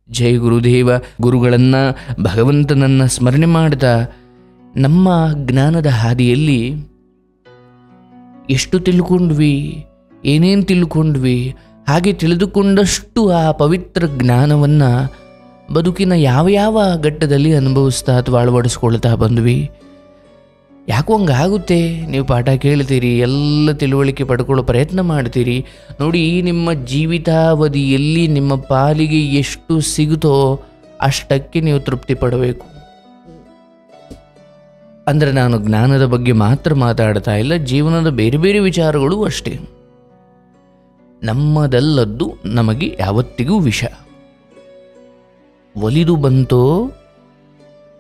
ಜೈ ಗುರುದೇವ. ಗುರುಗಳನ್ನು, ಭಗವಂತನನ್ನು ಸ್ಮರಣೆ ಮಾಡ್ತಾ ನಮ್ಮ ಜ್ಞಾನದ ಹಾದಿಯಲ್ಲಿ ಎಷ್ಟು ತಿಳ್ಕೊಂಡ್ವಿ, ಏನೇನು ತಿಳ್ಕೊಂಡ್ವಿ, ಹಾಗೆ ತಿಳಿದುಕೊಂಡಷ್ಟು ಆ ಪವಿತ್ರ ಜ್ಞಾನವನ್ನು ಬದುಕಿನ ಯಾವ ಯಾವ ಘಟ್ಟದಲ್ಲಿ ಅನುಭವಿಸ್ತಾ ಅಥವಾ ಅಳವಡಿಸ್ಕೊಳ್ತಾ ಬಂದ್ವಿ. ಯಾಕೋ ಹಂಗಾಗುತ್ತೆ. ನೀವು ಪಾಠ ಕೇಳ್ತೀರಿ, ಎಲ್ಲ ತಿಳುವಳಿಕೆ ಪಡ್ಕೊಳ್ಳೋ ಪ್ರಯತ್ನ ಮಾಡ್ತೀರಿ. ನೋಡಿ, ನಿಮ್ಮ ಜೀವಿತಾವಧಿಯಲ್ಲಿ ನಿಮ್ಮ ಪಾಲಿಗೆ ಎಷ್ಟು ಸಿಗುತ್ತೋ ಅಷ್ಟಕ್ಕೆ ನೀವು ತೃಪ್ತಿ ಪಡಬೇಕು. ಅಂದರೆ ನಾನು ಜ್ಞಾನದ ಬಗ್ಗೆ ಮಾತ್ರ ಮಾತಾಡ್ತಾ ಇಲ್ಲ, ಜೀವನದ ಬೇರೆ ಬೇರೆ ವಿಚಾರಗಳು ಅಷ್ಟೇ. ನಮ್ಮದಲ್ಲದ್ದು ನಮಗೆ ಯಾವತ್ತಿಗೂ ವಿಷ. ಒಲಿದು ಬಂತೋ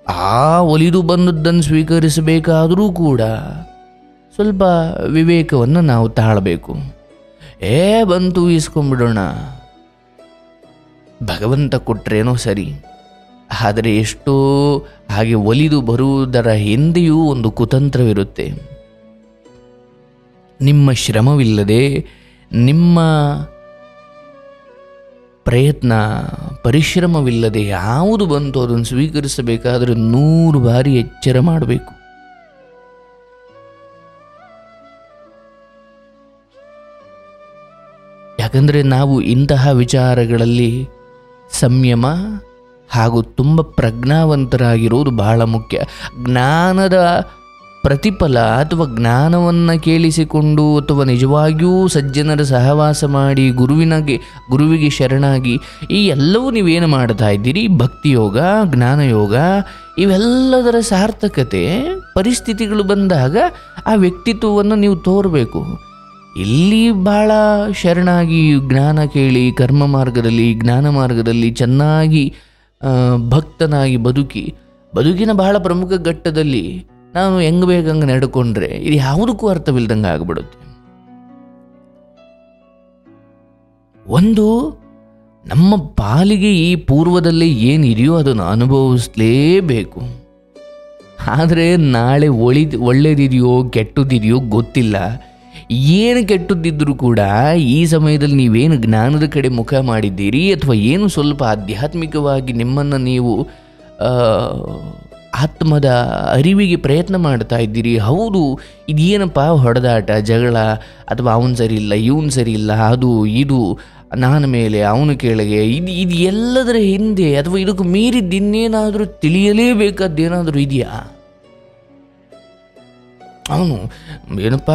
ಆ ಒಲಿದು ಬಂದದ್ದನ್ನು ಸ್ವೀಕರಿಸಬೇಕಾದರೂ ಕೂಡ ಸ್ವಲ್ಪ ವಿವೇಕವನ್ನು ನಾವು ತಾಳಬೇಕು. ಬಂತು ಇಸ್ಕೊಂಡ್ಬಿಡೋಣ, ಭಗವಂತ ಕೊಟ್ರೇನೋ ಸರಿ. ಆದರೆ ಎಷ್ಟೋ ಹಾಗೆ ಒಲಿದು ಬರುವುದರ ಹಿಂದೆಯೂ ಒಂದು ಕುತಂತ್ರವಿರುತ್ತೆ. ನಿಮ್ಮ ಶ್ರಮವಿಲ್ಲದೆ, ನಿಮ್ಮ ಪ್ರಯತ್ನ ಪರಿಶ್ರಮವಿಲ್ಲದೆ ಯಾವುದು ಬಂತು ಅದನ್ನು ಸ್ವೀಕರಿಸಬೇಕಾದರೆ 100 ಬಾರಿ ಎಚ್ಚರ ಮಾಡಬೇಕು. ಯಾಕಂದರೆ ನಾವು ಇಂತಹ ವಿಚಾರಗಳಲ್ಲಿ ಸಂಯಮ ಹಾಗೂ ತುಂಬ ಪ್ರಜ್ಞಾವಂತರಾಗಿರೋದು ಬಹಳ ಮುಖ್ಯ. ಜ್ಞಾನದ ಪ್ರತಿಫಲ ಅಥವಾ ಜ್ಞಾನವನ್ನು ಕೇಳಿಸಿಕೊಂಡು ಅಥವಾ ನಿಜವಾಗಿಯೂ ಸಜ್ಜನರ ಸಹವಾಸ ಮಾಡಿ ಗುರುವಿಗೆ ಶರಣಾಗಿ ಈ ಎಲ್ಲವೂ ನೀವೇನು ಮಾಡ್ತಾ ಇದ್ದೀರಿ, ಭಕ್ತಿಯೋಗ, ಜ್ಞಾನಯೋಗ, ಇವೆಲ್ಲದರ ಸಾರ್ಥಕತೆ ಪರಿಸ್ಥಿತಿಗಳು ಬಂದಾಗ ಆ ವ್ಯಕ್ತಿತ್ವವನ್ನು ನೀವು ತೋರಬೇಕು. ಇಲ್ಲಿ ಭಾಳ ಶರಣಾಗಿ ಜ್ಞಾನ ಕೇಳಿ ಕರ್ಮ ಮಾರ್ಗದಲ್ಲಿ, ಜ್ಞಾನ ಮಾರ್ಗದಲ್ಲಿ ಚೆನ್ನಾಗಿ ಭಕ್ತನಾಗಿ ಬದುಕಿನ ಬಹಳ ಪ್ರಮುಖ ಘಟ್ಟದಲ್ಲಿ ನಾನು ಹೆಂಗೆ ಬೇಕಂಗೆ ನಡ್ಕೊಂಡ್ರೆ ಇದು ಯಾವುದಕ್ಕೂ ಅರ್ಥವಿಲ್ದಂಗೆ ಆಗ್ಬಿಡುತ್ತೆ. ಒಂದು ನಮ್ಮ ಪಾಲಿಗೆ ಈ ಪೂರ್ವದಲ್ಲೇ ಏನಿದೆಯೋ ಅದನ್ನು ಅನುಭವಿಸಲೇಬೇಕು. ಆದರೆ ನಾಳೆ ಒಳ್ಳೇದಿದೆಯೋ ಕೆಟ್ಟದಿದೆಯೋ ಗೊತ್ತಿಲ್ಲ. ಏನು ಕೆಟ್ಟದ್ದಿದ್ರೂ ಕೂಡ ಈ ಸಮಯದಲ್ಲಿ ನೀವೇನು ಜ್ಞಾನದ ಕಡೆ ಮುಖ ಮಾಡಿದ್ದೀರಿ ಅಥವಾ ಏನು ಸ್ವಲ್ಪ ಆಧ್ಯಾತ್ಮಿಕವಾಗಿ ನಿಮ್ಮನ್ನು ನೀವು ಆತ್ಮದ ಅರಿವಿಗೆ ಪ್ರಯತ್ನ ಮಾಡ್ತಾ ಇದ್ದೀರಿ. ಹೌದು, ಇದೇನಪ್ಪ ಹೊಡೆದಾಟ, ಜಗಳ, ಅಥವಾ ಅವನು ಸರಿ ಇಲ್ಲ, ಇವನು ಸರಿ ಇಲ್ಲ, ಅದು ಇದು, ನಾನು ಮೇಲೆ ಅವನು ಕೆಳಗೆ, ಇದು ಎಲ್ಲದರ ಹಿಂದೆ ಅಥವಾ ಇದಕ್ಕೆ ಮೀರಿದ್ದಿನ್ನೇನಾದರೂ ತಿಳಿಯಲೇಬೇಕಾದ್ದೇನಾದರೂ ಇದೆಯಾ? ಅವನು ಏನಪ್ಪ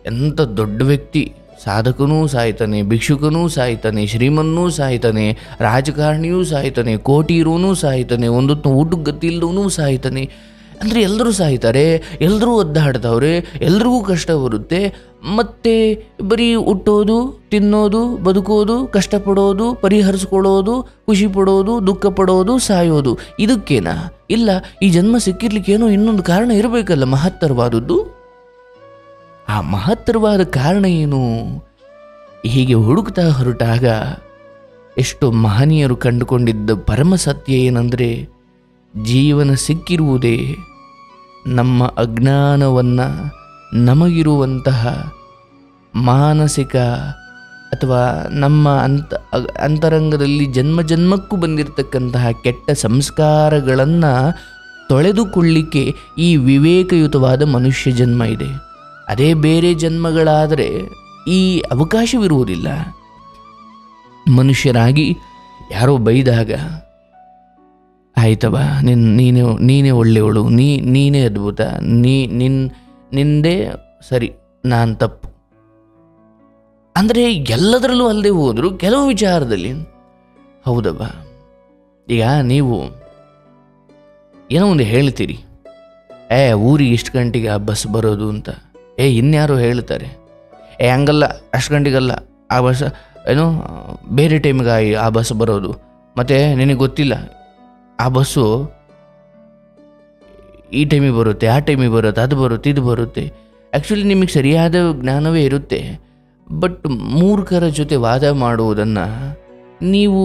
ಎಂಥ ದೊಡ್ಡ ವ್ಯಕ್ತಿ, ಸಾಧಕನೂ ಸಾಯ್ತಾನೆ, ಭಿಕ್ಷುಕನೂ ಸಾಯ್ತಾನೆ, ಶ್ರೀಮನ್ನೂ ಸಾಯ್ತಾನೆ, ರಾಜಕಾರಣಿಯೂ ಸಾಯ್ತಾನೆ, ಕೋಟಿ ಇರೋನೂ ಸಾಯ್ತಾನೆ, ಒಂದು ಊಟಕ್ಕೆ ಗತಿ ಇಲ್ಲದವನೂ ಸಾಯ್ತಾನೆ. ಅಂದರೆ ಎಲ್ಲರೂ ಸಾಯ್ತಾರೆ, ಎಲ್ಲರೂ ಒದ್ದಾಡ್ತವ್ರೆ, ಎಲ್ರಿಗೂ ಕಷ್ಟ ಬರುತ್ತೆ. ಮತ್ತು ಬರೀ ಹುಟ್ಟೋದು, ತಿನ್ನೋದು, ಬದುಕೋದು, ಕಷ್ಟಪಡೋದು, ಪರಿಹರಿಸ್ಕೊಳ್ಳೋದು, ಖುಷಿ ಪಡೋದು, ದುಃಖ ಪಡೋದು, ಸಾಯೋದು, ಇದಕ್ಕೇನಾ? ಇಲ್ಲ, ಈ ಜನ್ಮ ಸಿಕ್ಕಿರ್ಲಿಕ್ಕೇನೋ ಇನ್ನೊಂದು ಕಾರಣ ಇರಬೇಕಲ್ಲ, ಮಹತ್ತರವಾದದ್ದು. ಆ ಮಹತ್ತರವಾದ ಕಾರಣ ಏನು? ಹೀಗೆ ಹುಡುಕ್ತಾ ಹೊರಟಾಗ ಎಷ್ಟೋ ಮಹನೀಯರು ಕಂಡುಕೊಂಡಿದ್ದ ಪರಮ ಸತ್ಯ ಏನಂದರೆ, ಜೀವನ ಸಿಕ್ಕಿರುವುದೇ ನಮ್ಮ ಅಜ್ಞಾನವನ್ನು, ನಮಗಿರುವಂತಹ ಮಾನಸಿಕ ಅಥವಾ ನಮ್ಮ ಅಂತರಂಗದಲ್ಲಿ ಜನ್ಮಕ್ಕೂ ಬಂದಿರತಕ್ಕಂತಹ ಕೆಟ್ಟ ಸಂಸ್ಕಾರಗಳನ್ನು ತೊಳೆದುಕೊಳ್ಳಿಕ್ಕೆ ಈ ವಿವೇಕಯುತವಾದ ಮನುಷ್ಯ ಜನ್ಮ ಇದೆ. ಅದೇ ಬೇರೆ ಜನ್ಮಗಳಾದರೆ ಈ ಅವಕಾಶವಿರುವುದಿಲ್ಲ. ಮನುಷ್ಯರಾಗಿ ಯಾರೋ ಬೈದಾಗ, ಆಯ್ತವ, ನೀನೇ ಒಳ್ಳೆಯವಳು, ನೀನೇ ಅದ್ಭುತ, ನಿಂದೇ ಸರಿ, ನಾನು ತಪ್ಪು ಅಂದರೆ ಎಲ್ಲದರಲ್ಲೂ ಅಲ್ಲದೆ ಹೋದರೂ ಕೆಲವು ವಿಚಾರದಲ್ಲಿ ಹೌದವ್ವ. ಈಗ ನೀವು ಏನೋ ಒಂದು ಹೇಳ್ತೀರಿ, ಊರಿಗೆ ಇಷ್ಟು ಗಂಟೆಗೆ ಆ ಬಸ್ ಬರೋದು ಅಂತ. ಇನ್ಯಾರೋ ಹೇಳ್ತಾರೆ, ಹಂಗಲ್ಲ, ಅಷ್ಟು ಗಂಟೆಗಲ್ಲ ಆ ಬಸ್, ಏನೋ ಬೇರೆ ಟೈಮಿಗೆ ಆ ಬಸ್ ಬರೋದು, ಮತ್ತು ನಿನಗೆ ಗೊತ್ತಿಲ್ಲ ಆ ಬಸ್ಸು ಈ ಟೈಮಿಗೆ ಬರುತ್ತೆ, ಆ ಟೈಮಿಗೆ ಬರುತ್ತೆ, ಅದು ಬರುತ್ತೆ, ಇದು ಬರುತ್ತೆ. ಆ್ಯಕ್ಚುಲಿ ನಿಮಗೆ ಸರಿಯಾದ ಜ್ಞಾನವೇ ಇರುತ್ತೆ. ಬಟ್ ಮೂರ್ಖರ ಜೊತೆ ವಾದ ಮಾಡುವುದನ್ನು ನೀವು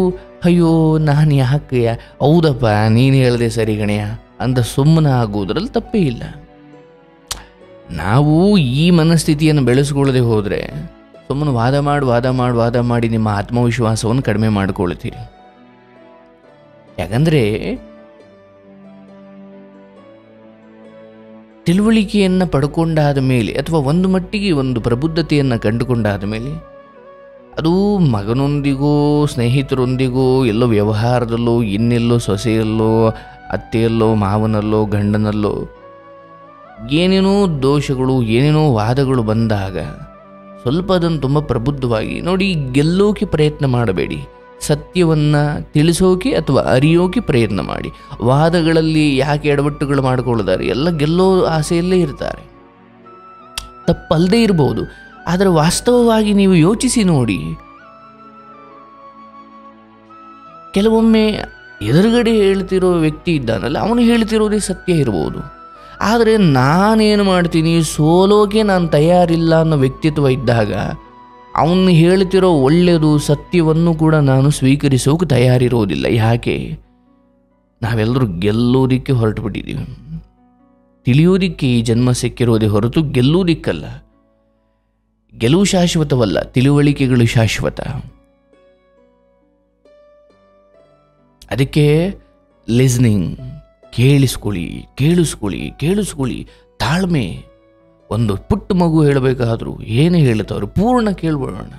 ಅಯ್ಯೋ ನಾನು ಯಾಕೆ, ಹೌದಪ್ಪ ನೀನು ಹೇಳಿದೆ ಸರಿ ಗಣೆಯ ಅಂತ ಸುಮ್ಮನೆ ಆಗುವುದರಲ್ಲಿ ತಪ್ಪೇ ಇಲ್ಲ. ನಾವು ಈ ಮನಸ್ಥಿತಿಯನ್ನು ಬೆಳೆಸ್ಕೊಳ್ಳದೆ ಹೋದರೆ ಸುಮ್ಮನೆ ವಾದ ಮಾಡಿ ನಿಮ್ಮ ಆತ್ಮವಿಶ್ವಾಸವನ್ನು ಕಡಿಮೆ ಮಾಡಿಕೊಳ್ತೀರಿ. ಯಾಕಂದರೆ ತಿಳುವಳಿಕೆಯನ್ನು ಪಡ್ಕೊಂಡಾದ ಮೇಲೆ ಅಥವಾ ಒಂದು ಮಟ್ಟಿಗೆ ಒಂದು ಪ್ರಬುದ್ಧತೆಯನ್ನು ಕಂಡುಕೊಂಡಾದ ಮೇಲೆ ಅದು ಮಗನೊಂದಿಗೋ ಸ್ನೇಹಿತರೊಂದಿಗೋ ಎಲ್ಲೋ ವ್ಯವಹಾರದಲ್ಲೋ ಇನ್ನೆಲ್ಲೋ ಸೊಸೆಯಲ್ಲೋ ಅತ್ತೆಯಲ್ಲೋ ಮಾವನಲ್ಲೋ ಗಂಡನಲ್ಲೋ ಏನೇನೋ ದೋಷಗಳು ಏನೇನೋ ವಾದಗಳು ಬಂದಾಗ ಸ್ವಲ್ಪ ಅದನ್ನು ತುಂಬ ಪ್ರಬುದ್ಧವಾಗಿ ನೋಡಿ, ಗೆಲ್ಲೋಕೆ ಪ್ರಯತ್ನ ಮಾಡಬೇಡಿ, ಸತ್ಯವನ್ನು ತಿಳಿಸೋಕೆ ಅಥವಾ ಅರಿಯೋಕೆ ಪ್ರಯತ್ನ ಮಾಡಿ. ವಾದಗಳಲ್ಲಿ ಯಾಕೆ ಎಡವಟ್ಟುಗಳು ಮಾಡಿಕೊಳ್ಳುತ್ತಾರೆ, ಎಲ್ಲ ಗೆಲ್ಲೋ ಆಸೆಯಲ್ಲೇ ಇರ್ತಾರೆ. ತಪ್ಪಲ್ಲದೆ ಇರಬಹುದು, ಆದರೆ ವಾಸ್ತವವಾಗಿ ನೀವು ಯೋಚಿಸಿ ನೋಡಿ, ಕೆಲವೊಮ್ಮೆ ಎದುರುಗಡೆ ಹೇಳ್ತಿರೋ ವ್ಯಕ್ತಿ ಇದ್ದಾನಲ್ಲ, ಅವನು ಹೇಳ್ತಿರೋದೇ ಸತ್ಯ ಇರ್ಬೋದು, ಆದರೆ ನಾನೇನು ಮಾಡ್ತೀನಿ, ಸೋಲೋಕೆ ನಾನು ತಯಾರಿಲ್ಲ ಅನ್ನೋ ವ್ಯಕ್ತಿತ್ವ ಇದ್ದಾಗ ಅವನು ಹೇಳ್ತಿರೋ ಒಳ್ಳೆಯದು ಸತ್ಯವನ್ನು ಕೂಡ ನಾನು ಸ್ವೀಕರಿಸೋಕೆ ತಯಾರಿರೋದಿಲ್ಲ. ಯಾಕೆ? ನಾವೆಲ್ಲರೂ ಗೆಲ್ಲೋದಿಕ್ಕೆ ಹೊರಟು ಬಿಟ್ಟಿದ್ದೀವಿ. ತಿಳಿಯೋದಿಕ್ಕೆ ಈ ಜನ್ಮ ಸಿಕ್ಕಿರೋದೇ ಹೊರತು ಗೆಲ್ಲೋದಿಕ್ಕಲ್ಲ. ಗೆಲುವು ಶಾಶ್ವತವಲ್ಲ, ತಿಳುವಳಿಕೆಗಳು ಶಾಶ್ವತ. ಅದಕ್ಕೆ ಲಿಸ್ನಿಂಗ್, ಕೇಳಿಸ್ಕೊಳ್ಳಿ, ತಾಳ್ಮೆ. ಒಂದು ಪುಟ್ಟ ಮಗು ಹೇಳಬೇಕಾದ್ರೂ ಏನು ಹೇಳುತ್ತವ್ರು ಪೂರ್ಣ ಕೇಳ್ಬಿಡೋಣ.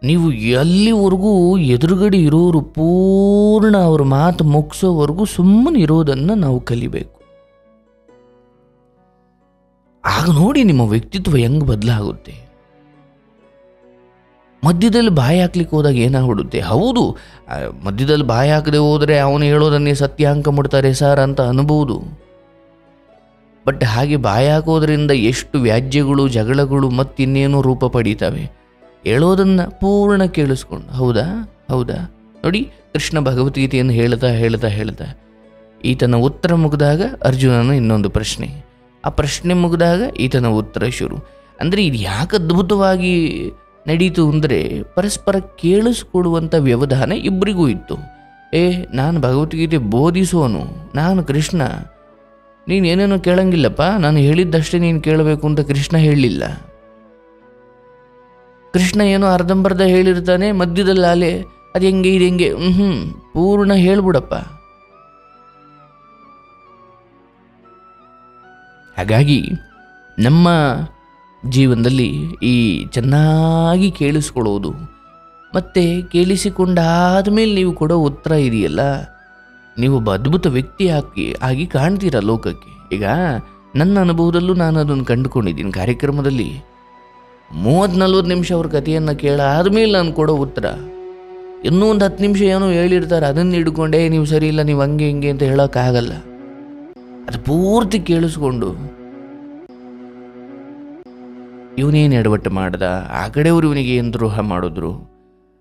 ನೀವು ಎಲ್ಲಿವರೆಗೂ ಎದುರುಗಡೆ ಇರೋರು ಪೂರ್ಣ ಅವ್ರ ಮಾತು ಮುಗಿಸೋವರೆಗೂ ಸುಮ್ಮನೆ ಇರೋದನ್ನು ನಾವು ಕಲಿಬೇಕು. ಆಗ ನೋಡಿ ನಿಮ್ಮ ವ್ಯಕ್ತಿತ್ವ ಹೆಂಗೆ ಬದಲಾಗುತ್ತೆ. ಮಧ್ಯದಲ್ಲಿ ಬಾಯಿ ಹಾಕ್ಲಿಕ್ಕೆ ಹೋದಾಗ ಏನಾಗ್ಬಿಡುತ್ತೆ, ಹೌದು ಮಧ್ಯದಲ್ಲಿ ಬಾಯಿ ಹಾಕದೆ ಹೋದರೆ ಅವನು ಹೇಳೋದನ್ನೇ ಸತ್ಯ ಅಂದ್ಕೊಂಬಿಡ್ತಾರೆ ಸರ್ ಅಂತ ಅನ್ಬೋದು. ಬಟ್ ಹಾಗೆ ಬಾಯಿ ಹಾಕೋದ್ರಿಂದ ಎಷ್ಟು ವ್ಯಾಜ್ಯಗಳು, ಜಗಳಗಳು ಮತ್ತಿನ್ನೇನೋ ರೂಪ ಪಡೀತವೆ. ಹೇಳೋದನ್ನು ಪೂರ್ಣ ಕೇಳಿಸ್ಕೊಂಡು ಹೌದಾ ನೋಡಿ, ಕೃಷ್ಣ ಭಗವದ್ಗೀತೆಯನ್ನು ಹೇಳ್ತಾ ಈತನ ಉತ್ತರ ಮುಗಿದಾಗ ಅರ್ಜುನನ ಇನ್ನೊಂದು ಪ್ರಶ್ನೆ, ಆ ಪ್ರಶ್ನೆ ಮುಗಿದಾಗ ಈತನ ಉತ್ತರ ಶುರು. ಅಂದರೆ ಇದು ಯಾಕೆ ಅದ್ಭುತವಾಗಿ ನಡೀತು ಅಂದರೆ ಪರಸ್ಪರ ಕೇಳಿಸ್ಕೊಡುವಂಥ ವ್ಯವಧಾನ ಇಬ್ಬರಿಗೂ ಇತ್ತು. ನಾನು ಭಗವದ್ಗೀತೆ ಬೋಧಿಸೋನು, ನಾನು ಕೃಷ್ಣ, ನೀನೇನೇನೋ ಕೇಳಂಗಿಲ್ಲಪ್ಪ, ನಾನು ಹೇಳಿದ್ದಷ್ಟೇ ನೀನು ಕೇಳಬೇಕು ಅಂತ ಕೃಷ್ಣ ಹೇಳಲಿಲ್ಲ. ಕೃಷ್ಣ ಏನೋ ಅರ್ಧಂಬರ್ಧ ಹೇಳಿರ್ತಾನೆ, ಮಧ್ಯದಲ್ಲಿ ಅಲೆ ಅದು ಹೆಂಗೆ ಇದು ಹೆಂಗೆ, ಪೂರ್ಣ ಹೇಳ್ಬಿಡಪ್ಪ. ಹಾಗಾಗಿ ನಮ್ಮ ಜೀವನದಲ್ಲಿ ಈ ಚೆನ್ನಾಗಿ ಕೇಳಿಸ್ಕೊಳ್ಳೋದು ಮತ್ತು ಕೇಳಿಸಿಕೊಂಡಾದ ಮೇಲೆ ನೀವು ಕೊಡೋ ಉತ್ತರ ಇದೆಯಲ್ಲ, ನೀವು ಒಬ್ಬ ಅದ್ಭುತ ವ್ಯಕ್ತಿ ಆಗಿ ಕಾಣ್ತೀರ ಲೋಕಕ್ಕೆ. ಈಗ ನನ್ನ ಅನುಭವದಲ್ಲೂ ನಾನು ಅದನ್ನು ಕಂಡುಕೊಂಡಿದ್ದೀನಿ. ಕಾರ್ಯಕ್ರಮದಲ್ಲಿ 30-40 ನಿಮಿಷ ಅವ್ರ ಕಥೆಯನ್ನು ಕೇಳಾದ್ಮೇಲೆ ನಾನು ಕೊಡೋ ಉತ್ತರ, ಇನ್ನೂ ಒಂದು 10 ನಿಮಿಷ ಏನೋ ಹೇಳಿರ್ತಾರೆ, ಅದನ್ನು ಹಿಡ್ಕೊಂಡೆ ನೀವು ಸರಿ ಇಲ್ಲ, ನೀವು ಹಂಗೆ ಹಿಂಗೆ ಅಂತ ಹೇಳೋಕ್ಕಾಗಲ್ಲ. ಅದು ಪೂರ್ತಿ ಕೇಳಿಸ್ಕೊಂಡು ಇವನೇನು ಎಡವಟ್ಟು ಮಾಡ್ದ, ಆ ಕಡೆಯವರು ಇವನಿಗೆ ಏನು ದ್ರೋಹ ಮಾಡಿದ್ರು,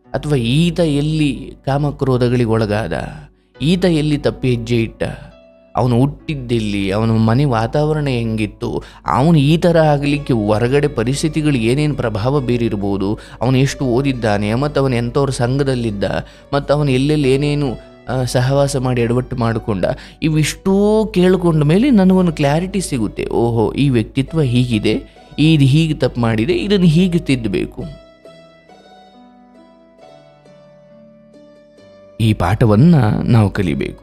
ಅಥವಾ ಈತ ಎಲ್ಲಿ ಕಾಮಕ್ರೋಧಗಳಿಗೆ ಒಳಗಾದ, ಈತ ಎಲ್ಲಿ ತಪ್ಪಿ ಹೆಜ್ಜೆ ಇಟ್ಟ, ಅವನು ಹುಟ್ಟಿದ್ದೆಲ್ಲಿ, ಅವನ ಮನೆ ವಾತಾವರಣ ಹೆಂಗಿತ್ತು, ಅವನು ಈ ಥರ ಆಗಲಿಕ್ಕೆ ಹೊರಗಡೆ ಪರಿಸ್ಥಿತಿಗಳು ಏನೇನು ಪ್ರಭಾವ ಬೀರಿರ್ಬೋದು, ಅವನು ಎಷ್ಟು ಓದಿದ್ದಾನೆ, ಮತ್ತು ಅವನು ಎಂಥವ್ರ ಸಂಘದಲ್ಲಿದ್ದ, ಮತ್ತು ಅವನು ಎಲ್ಲೆಲ್ಲಿ ಏನೇನು ಸಹವಾಸ ಮಾಡಿ ಎಡವಟ್ಟು ಮಾಡಿಕೊಂಡ, ಇವಿಷ್ಟೂ ಕೇಳಿಕೊಂಡ ಮೇಲೆ ನನಗೊಂದು ಕ್ಲಾರಿಟಿ ಸಿಗುತ್ತೆ. ಓಹೋ, ಈ ವ್ಯಕ್ತಿತ್ವ ಹೀಗಿದೆ, ಇದು ಹೀಗೆ ತಪ್ಪು ಮಾಡಿದೆ, ಇದನ್ನು ಹೀಗೆ ತಿದ್ದಬೇಕು. ಈ ಪಾಠವನ್ನು ನಾವು ಕಲಿಬೇಕು.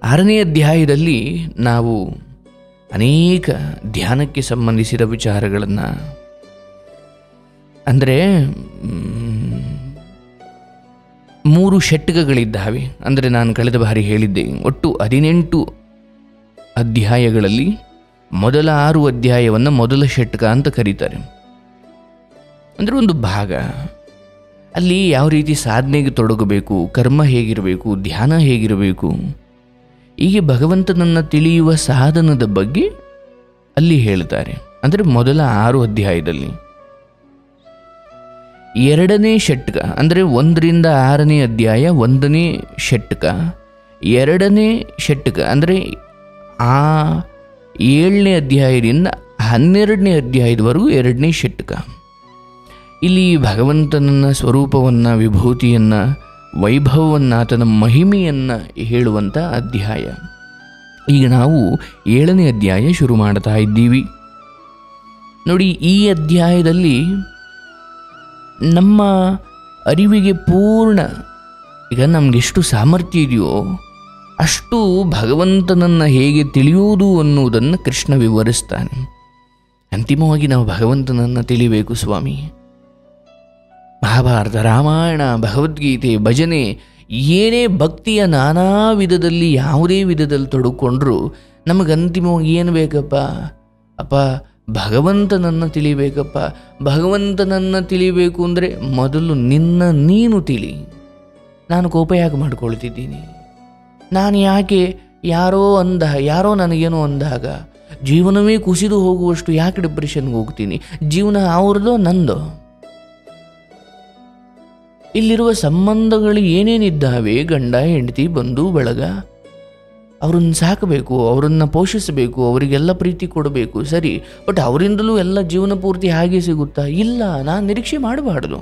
6ನೇ ಅಧ್ಯಾಯದಲ್ಲಿ ನಾವು ಅನೇಕ ಧ್ಯಾನಕ್ಕೆ ಸಂಬಂಧಿಸಿದ ವಿಚಾರಗಳನ್ನು, ಅಂದರೆ 3 ಷಟ್ಕಗಳಿದ್ದಾವೆ. ಅಂದರೆ ನಾನು ಕಳೆದ ಬಾರಿ ಹೇಳಿದ್ದೆ, ಒಟ್ಟು 18 ಅಧ್ಯಾಯಗಳಲ್ಲಿ ಮೊದಲ 6 ಅಧ್ಯಾಯವನ್ನು ಮೊದಲ ಷಟ್ಕ ಅಂತ ಕರೀತಾರೆ. ಅಂದರೆ ಒಂದು ಭಾಗ. ಅಲ್ಲಿ ಯಾವ ರೀತಿ ಸಾಧನೆಗೆ ತೊಡಗಬೇಕು, ಕರ್ಮ ಹೇಗಿರಬೇಕು, ಧ್ಯಾನ ಹೇಗಿರಬೇಕು, ಹೀಗೆ ಭಗವಂತನನ್ನು ತಿಳಿಯುವ ಸಾಧನದ ಬಗ್ಗೆ ಅಲ್ಲಿ ಹೇಳ್ತಾರೆ. ಅಂದರೆ ಮೊದಲ 6 ಅಧ್ಯಾಯದಲ್ಲಿ. 2ನೇ ಷಟ್ಕ ಅಂದರೆ 1ರಿಂದ 6ನೇ ಅಧ್ಯಾಯ 1ನೇ ಷಟ್ಕ, 2ನೇ ಷಟ್ಕ ಅಂದರೆ ಆ 7ನೇ ಅಧ್ಯಾಯದಿಂದ 12ನೇ ಅಧ್ಯಾಯದವರೆಗೂ 2ನೇ ಷಟ್ಕ. ಇಲ್ಲಿ ಭಗವಂತನ ಸ್ವರೂಪವನ್ನು, ವಿಭೂತಿಯನ್ನು, ವೈಭವವನ್ನು, ಆತನ ಮಹಿಮೆಯನ್ನು ಹೇಳುವಂಥ ಅಧ್ಯಾಯ. ಈಗ ನಾವು 7ನೇ ಅಧ್ಯಾಯ ಶುರು ಮಾಡ್ತಾ ಇದ್ದೀವಿ. ನೋಡಿ, ಈ ಅಧ್ಯಾಯದಲ್ಲಿ ನಮ್ಮ ಅರಿವಿಗೆ ಪೂರ್ಣ ಈಗ ನಮಗೆಷ್ಟು ಸಾಮರ್ಥ್ಯ ಇದೆಯೋ ಅಷ್ಟು ಭಗವಂತನನ್ನು ಹೇಗೆ ತಿಳಿಯುವುದು ಅನ್ನುವುದನ್ನು ಕೃಷ್ಣ ವಿವರಿಸ್ತಾನೆ. ಅಂತಿಮವಾಗಿ ನಾವು ಭಗವಂತನನ್ನು ತಿಳಿಬೇಕು ಸ್ವಾಮಿ. ಮಹಾಭಾರತ, ರಾಮಾಯಣ, ಭಗವದ್ಗೀತೆ, ಭಜನೆ, ಏನೇ ಭಕ್ತಿಯ ನಾನಾ ವಿಧದಲ್ಲಿ ಯಾವುದೇ ವಿಧದಲ್ಲಿ ತೊಡಕೊಂಡ್ರೂ ನಮಗೆ ಅಂತಿಮವಾಗಿ ಏನು ಬೇಕಪ್ಪ? ಅಪ್ಪ ಭಗವಂತನನ್ನು ತಿಳಿಬೇಕಪ್ಪ. ಭಗವಂತನನ್ನು ತಿಳಿಬೇಕು ಅಂದರೆ ಮೊದಲು ನಿನ್ನ ನೀನು ತಿಳಿ. ನಾನು ಕೋಪ ಯಾಕೆ ಮಾಡ್ಕೊಳ್ತಿದ್ದೀನಿ? ನಾನು ಯಾಕೆ ಯಾರೋ ನನಗೇನೋ ಅಂದಾಗ ಜೀವನವೇ ಕುಸಿದು ಹೋಗುವಷ್ಟು ಯಾಕೆ ಡಿಪ್ರೆಷನ್ಗೆ ಹೋಗ್ತೀನಿ? ಜೀವನ ಅವ್ರದೋ ನಂದೋ? ಇಲ್ಲಿರುವ ಸಂಬಂಧಗಳು ಏನೇನಿದ್ದಾವೆ, ಗಂಡ ಹೆಂಡತಿ, ಬಂಧು ಬಳಗ, ಅವ್ರನ್ನ ಸಾಕಬೇಕು, ಅವರನ್ನು ಪೋಷಿಸಬೇಕು, ಅವರಿಗೆಲ್ಲ ಪ್ರೀತಿ ಕೊಡಬೇಕು, ಸರಿ. ಬಟ್ ಅವರಿಂದಲೂ ಎಲ್ಲ ಜೀವನ ಪೂರ್ತಿ ಹಾಗೆ ಸಿಗುತ್ತಾ? ಇಲ್ಲ, ನಾನು ನಿರೀಕ್ಷೆ ಮಾಡಬಾರ್ದು.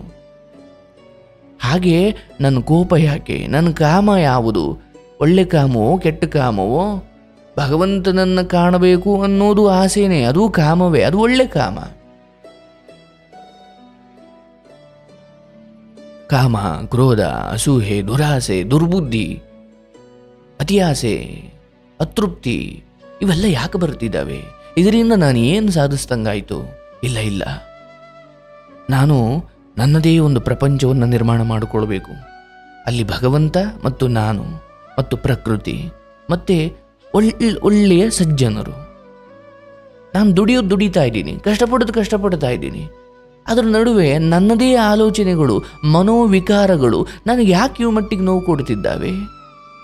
ಹಾಗೆ ನನ್ನ ಕೋಪ ಯಾಕೆ? ನನ್ನ ಕಾಮ ಯಾವುದು? ಒಳ್ಳೆ ಕಾಮವೋ ಕೆಟ್ಟ ಕಾಮವೋ? ಭಗವಂತನನ್ನು ಕಾಣಬೇಕು ಅನ್ನೋದು ಆಸೆನೇ, ಅದು ಕಾಮವೇ, ಅದು ಒಳ್ಳೆ ಕಾಮ. ಕಾಮ, ಕ್ರೋಧ, ಅಸೂಹೆ, ದುರಾಸೆ, ದುರ್ಬುದ್ಧಿ, ಅತಿಯಾಸೆ, ಅತೃಪ್ತಿ ಇವೆಲ್ಲ ಯಾಕೆ ಬರ್ತಿದ್ದಾವೆ? ಇದರಿಂದ ನಾನು ಏನು ಸಾಧಿಸ್ದಂಗಾಯಿತು? ಇಲ್ಲ, ನಾನು ನನ್ನದೇ ಒಂದು ಪ್ರಪಂಚವನ್ನು ನಿರ್ಮಾಣ ಮಾಡಿಕೊಳ್ಬೇಕು. ಅಲ್ಲಿ ಭಗವಂತ ಮತ್ತು ನಾನು ಮತ್ತು ಪ್ರಕೃತಿ ಮತ್ತು ಒಳ್ಳೆಯ ಸಜ್ಜನರು. ನಾನು ದುಡಿತಾ ಇದ್ದೀನಿ, ಕಷ್ಟಪಡ್ತಾ ಇದ್ದೀನಿ. ಅದರ ನಡುವೆ ನನ್ನದೇ ಆಲೋಚನೆಗಳು, ಮನೋವಿಕಾರಗಳು ನನಗೆ ಯಾಕೆ ಇವು ಮಟ್ಟಿಗೆ ನೋವು ಕೊಡ್ತಿದ್ದಾವೆ?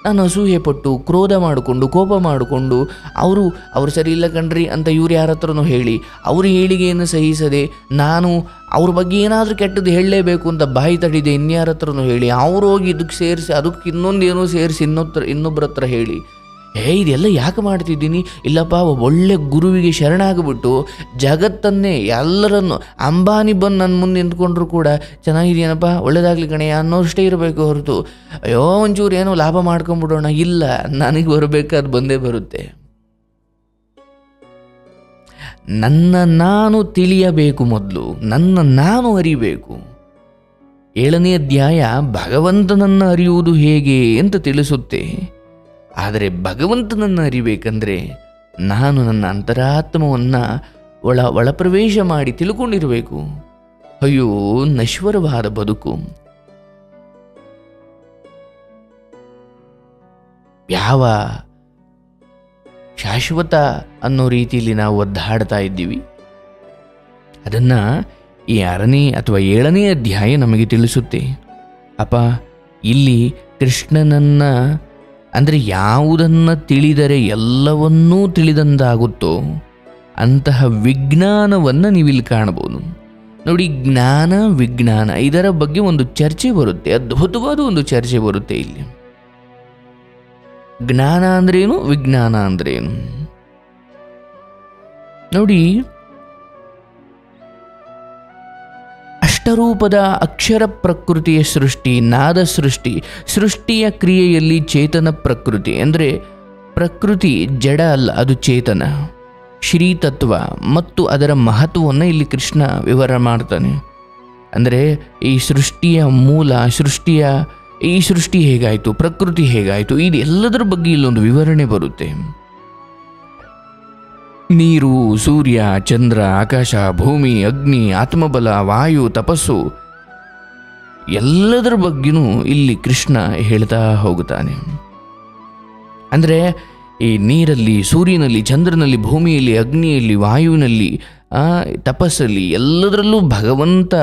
ನಾನು ಅಸೂಹೆ ಪಟ್ಟು, ಕ್ರೋಧ ಮಾಡಿಕೊಂಡು, ಕೋಪ ಮಾಡಿಕೊಂಡು, ಅವರು ಸರಿ ಇಲ್ಲ ಕಣ್ರಿ ಅಂತ ಇವ್ರು ಯಾರ ಹತ್ರನೂ ಹೇಳಿ, ಅವ್ರ ಹೇಳಿಗೆಯನ್ನು ಸಹಿಸದೆ, ನಾನು ಅವ್ರ ಬಗ್ಗೆ ಏನಾದರೂ ಕೆಟ್ಟದ್ದು ಹೇಳಲೇಬೇಕು ಅಂತ ಬಾಯಿ ತಡಿದೆ ಇನ್ಯಾರ ಹತ್ರನೂ ಹೇಳಿ, ಅವ್ರು ಹೋಗಿ ಇದಕ್ಕೆ ಸೇರಿಸಿ ಅದಕ್ಕೆ ಇನ್ನೊಂದೇನೋ ಸೇರಿಸಿ ಇನ್ನೊಬ್ಬರ ಹತ್ರ ಹೇಳಿ, ಇದೆಲ್ಲ ಯಾಕೆ ಮಾಡ್ತಿದ್ದೀನಿ? ಇಲ್ಲಪ್ಪ, ಒಳ್ಳೆ ಗುರುವಿಗೆ ಶರಣಾಗಿಬಿಟ್ಟು ಜಗತ್ತನ್ನೇ ಎಲ್ಲರನ್ನು ಅಂಬಾನಿ ಬಂದು ನನ್ನ ಮುಂದೆ ನಿಂತ್ಕೊಂಡ್ರು ಕೂಡ ಚೆನ್ನಾಗಿದೆಯೇನಪ್ಪ, ಒಳ್ಳೇದಾಗಲಿ ಕಣೆಯ ಅನ್ನೋಷ್ಟೇ ಇರಬೇಕು ಹೊರತು ಅಯ್ಯೋ ಒಂಚೂರು ಏನೋ ಲಾಭ ಮಾಡ್ಕೊಂಬಿಡೋಣ, ಇಲ್ಲ, ನನಗೆ ಬರಬೇಕಾದ ಬಂದೇ ಬರುತ್ತೆ. ನನ್ನ ನಾನು ತಿಳಿಯಬೇಕು, ಮೊದಲು ನನ್ನ ನಾನು ಅರಿಬೇಕು. 7ನೇ ಅಧ್ಯಾಯ ಭಗವಂತನನ್ನು ಅರಿಯುವುದು ಹೇಗೆ ಅಂತ ತಿಳಿಸುತ್ತೆ. ಆದರೆ ಭಗವಂತನನ್ನು ಅರಿಬೇಕಂದ್ರೆ ನಾನು ನನ್ನ ಅಂತರಾತ್ಮವನ್ನು ಒಳಪ್ರವೇಶ ಮಾಡಿ ತಿಳ್ಕೊಂಡಿರಬೇಕು. ಅಯ್ಯೋ ನಶ್ವರವಾದ ಬದುಕು, ಯಾವ ಶಾಶ್ವತ ಅನ್ನೋ ರೀತಿಯಲ್ಲಿ ನಾವು ಒದ್ದಾಡ್ತಾ ಇದ್ದೀವಿ. ಅದನ್ನು ಈ 6ನೇ ಅಥವಾ 7ನೇ ಅಧ್ಯಾಯ ನಮಗೆ ತಿಳಿಸುತ್ತೆ. ಅಪ್ಪ, ಇಲ್ಲಿ ಕೃಷ್ಣನನ್ನು ಅಂದರೆ ಯಾವುದನ್ನು ತಿಳಿದರೆ ಎಲ್ಲವನ್ನೂ ತಿಳಿದಂತಾಗುತ್ತೋ ಅಂತಹ ವಿಜ್ಞಾನವನ್ನು ನೀವಿಲ್ಲಿ ಕಾಣಬಹುದು. ನೋಡಿ, ಜ್ಞಾನ ವಿಜ್ಞಾನ ಇದರ ಬಗ್ಗೆ ಒಂದು ಚರ್ಚೆ ಬರುತ್ತೆ, ಅದ್ಭುತವಾದ ಒಂದು ಚರ್ಚೆ ಬರುತ್ತೆ ಇಲ್ಲಿ. ಜ್ಞಾನ ಅಂದ್ರೇನು, ವಿಜ್ಞಾನ ಅಂದ್ರೇನು? ನೋಡಿ, ಅಷ್ಟರೂಪದ ಅಕ್ಷರ ಪ್ರಕೃತಿಯ ಸೃಷ್ಟಿ, ನಾದ ಸೃಷ್ಟಿಯ ಕ್ರಿಯೆಯಲ್ಲಿ ಚೇತನ ಪ್ರಕೃತಿ ಅಂದರೆ ಪ್ರಕೃತಿ ಜಡ ಅಲ್ಲ, ಅದು ಚೇತನ. ಶ್ರೀತತ್ವ ಮತ್ತು ಅದರ ಮಹತ್ವವನ್ನು ಇಲ್ಲಿ ಕೃಷ್ಣ ವಿವರ ಮಾಡ್ತಾನೆ. ಅಂದರೆ ಈ ಸೃಷ್ಟಿಯ ಮೂಲ, ಈ ಸೃಷ್ಟಿ ಹೇಗಾಯಿತು, ಪ್ರಕೃತಿ ಹೇಗಾಯಿತು, ಇದು ಎಲ್ಲದರ ಬಗ್ಗೆ ಇಲ್ಲೊಂದು ವಿವರಣೆ ಬರುತ್ತೆ. ನೀರು, ಸೂರ್ಯ, ಚಂದ್ರ, ಆಕಾಶ, ಭೂಮಿ, ಅಗ್ನಿ, ಆತ್ಮಬಲ, ವಾಯು, ತಪಸ್ಸು ಎಲ್ಲದರ ಬಗ್ಗೆನೂ ಇಲ್ಲಿ ಕೃಷ್ಣ ಹೇಳ್ತಾ ಹೋಗುತ್ತಾನೆ. ಅಂದರೆ ಈ ನೀರಲ್ಲಿ, ಸೂರ್ಯನಲ್ಲಿ, ಚಂದ್ರನಲ್ಲಿ, ಭೂಮಿಯಲ್ಲಿ, ಅಗ್ನಿಯಲ್ಲಿ, ವಾಯುವಿನಲ್ಲಿ, ತಪಸ್ಸಲ್ಲಿ ಎಲ್ಲದರಲ್ಲೂ ಭಗವಂತ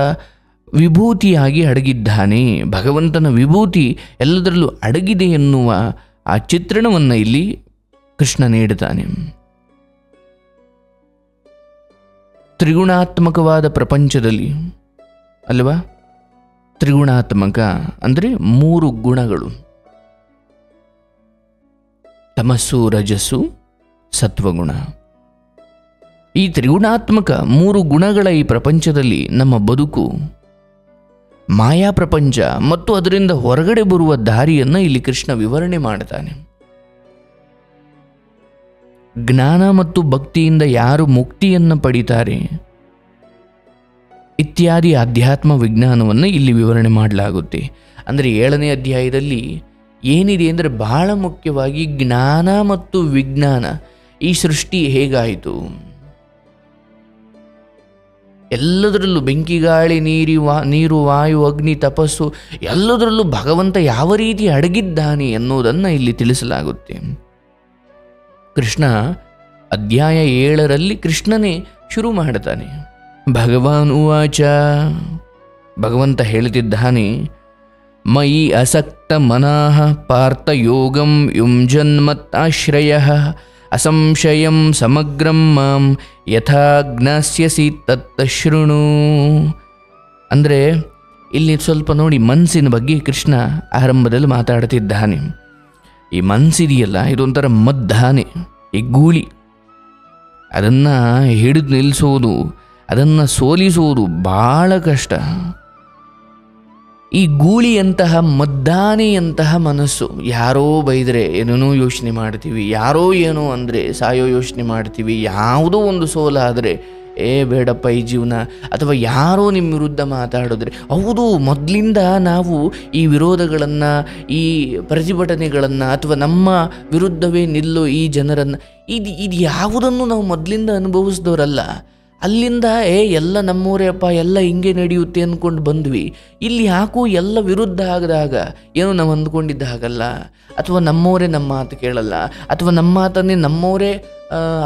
ವಿಭೂತಿಯಾಗಿ ಅಡಗಿದ್ದಾನೆ. ಭಗವಂತನ ವಿಭೂತಿ ಎಲ್ಲದರಲ್ಲೂ ಅಡಗಿದೆ ಎನ್ನುವ ಆ ಚಿತ್ರಣವನ್ನು ಇಲ್ಲಿ ಕೃಷ್ಣ ನೀಡುತ್ತಾನೆ. ತ್ರಿಗುಣಾತ್ಮಕವಾದ ಪ್ರಪಂಚದಲ್ಲಿ ಅಲ್ವಾ, ತ್ರಿಗುಣಾತ್ಮಕ ಅಂದರೆ 3 ಗುಣಗಳು, ತಮಸ್ಸು, ರಜಸ್ಸು, ಸತ್ವಗುಣ. ಈ ತ್ರಿಗುಣಾತ್ಮಕ 3 ಗುಣಗಳ ಈ ಪ್ರಪಂಚದಲ್ಲಿ ನಮ್ಮ ಬದುಕು ಮಾಯಾ ಪ್ರಪಂಚ ಮತ್ತು ಅದರಿಂದ ಹೊರಗಡೆ ಬರುವ ದಾರಿಯನ್ನು ಇಲ್ಲಿ ಕೃಷ್ಣ ವಿವರಣೆ ಮಾಡ್ತಾನೆ. ಜ್ಞಾನ ಮತ್ತು ಭಕ್ತಿಯಿಂದ ಯಾರು ಮುಕ್ತಿಯನ್ನು ಪಡಿತಾರೆ, ಇತ್ಯಾದಿ ಆಧ್ಯಾತ್ಮ ವಿಜ್ಞಾನವನ್ನು ಇಲ್ಲಿ ವಿವರಣೆ ಮಾಡಲಾಗುತ್ತೆ. ಅಂದರೆ 7ನೇ ಅಧ್ಯಾಯದಲ್ಲಿ ಏನಿದೆ ಅಂದರೆ ಬಹಳ ಮುಖ್ಯವಾಗಿ ಜ್ಞಾನ ಮತ್ತು ವಿಜ್ಞಾನ, ಈ ಸೃಷ್ಟಿ ಹೇಗಾಯಿತು, ಎಲ್ಲದರಲ್ಲೂ ಬೆಂಕಿ ಗಾಳಿ ನೀರು ವಾಯು ಅಗ್ನಿ ತಪಸ್ಸು ಎಲ್ಲದರಲ್ಲೂ ಭಗವಂತ ಯಾವ ರೀತಿ ಅಡಗಿದ್ದಾನೆ ಎನ್ನುವುದನ್ನು ಇಲ್ಲಿ ತಿಳಿಸಲಾಗುತ್ತೆ. ಕೃಷ್ಣ ಅಧ್ಯಾಯ 7ರಲ್ಲಿ ಕೃಷ್ಣನೇ ಶುರು ಮಾಡುತ್ತಾನೆ. ಭಗವಾನ್ ಉವಾಚ, ಭಗವಂತ ಹೇಳುತ್ತಿದ್ದಾನೆ, ಮಯಿ ಅಸಕ್ತ ಮನಃ ಪಾರ್ಥ ಯೋಗಂ ಯುಂಜನ್ಮತ್ತಾಶ್ರಯಃ ಅಸಂಶಯಂ ಸಮಗ್ರಂ ಮಾಂ ಯಥಾ ಜ್ಞಾಸ್ಯಸಿ ತತ್ತ ಶೃಣು. ಅಂದರೆ ಇಲ್ಲಿ ಸ್ವಲ್ಪ ನೋಡಿ, ಮನಸ್ಸಿನ ಬಗ್ಗೆ ಕೃಷ್ಣ ಆರಂಭದಲ್ಲಿ ಮಾತಾಡ್ತಿದ್ದಾನೆ. ಈ ಮನಸ್ಸಿದೆಯಲ್ಲ, ಇದೊಂಥರ ಮದ್ದಾನೆ, ಈ ಗೂಳಿ. ಅದನ್ನು ಹಿಡಿದು ನಿಲ್ಲಿಸೋದು, ಅದನ್ನು ಸೋಲಿಸೋದು ಭಾಳ ಕಷ್ಟ. ಈ ಗೂಳಿಯಂತಹ ಮದ್ದಾನೆಯಂತಹ ಮನಸ್ಸು, ಯಾರೋ ಬೈದರೆ ಏನೇನೋ ಯೋಚನೆ ಮಾಡ್ತೀವಿ, ಯಾರೋ ಏನೋ ಅಂದರೆ ಸಾಯೋ ಯೋಚನೆ ಮಾಡ್ತೀವಿ, ಯಾವುದೋ ಒಂದು ಸೋಲಾದರೆ ಬೇಡಪ್ಪ ಈ ಜೀವನ, ಅಥವಾ ಯಾರೋ ನಿಮ್ಮ ವಿರುದ್ಧ ಮಾತಾಡಿದ್ರೆ, ಹೌದು ಮೊದಲಿಂದ ನಾವು ಈ ವಿರೋಧಗಳನ್ನು, ಈ ಪ್ರತಿಭಟನೆಗಳನ್ನು, ಅಥವಾ ನಮ್ಮ ವಿರುದ್ಧವೇ ನಿಲ್ಲೋ ಈ ಜನರನ್ನು, ಇದು ಯಾವುದನ್ನು ನಾವು ಮೊದಲಿಂದ ಅನುಭವಿಸಿದವರಲ್ಲ. ಅಲ್ಲಿಂದ ಎಲ್ಲ ನಮ್ಮವರೇ ಅಪ್ಪ, ಎಲ್ಲ ಹಿಂಗೆ ನಡೆಯುತ್ತೆ ಅಂದ್ಕೊಂಡು ಬಂದ್ವಿ. ಇಲ್ಲಿ ಯಾಕೋ ಎಲ್ಲ ವಿರುದ್ಧ ಆಗದಾಗ ಏನೋ ನಾವು ಅಂದ್ಕೊಂಡಿದ್ದ ಹಾಗಲ್ಲ, ಅಥವಾ ನಮ್ಮವರೇ ನಮ್ಮ ಮಾತು ಕೇಳಲ್ಲ, ಅಥವಾ ನಮ್ಮ ಮಾತನ್ನೇ ನಮ್ಮವರೇ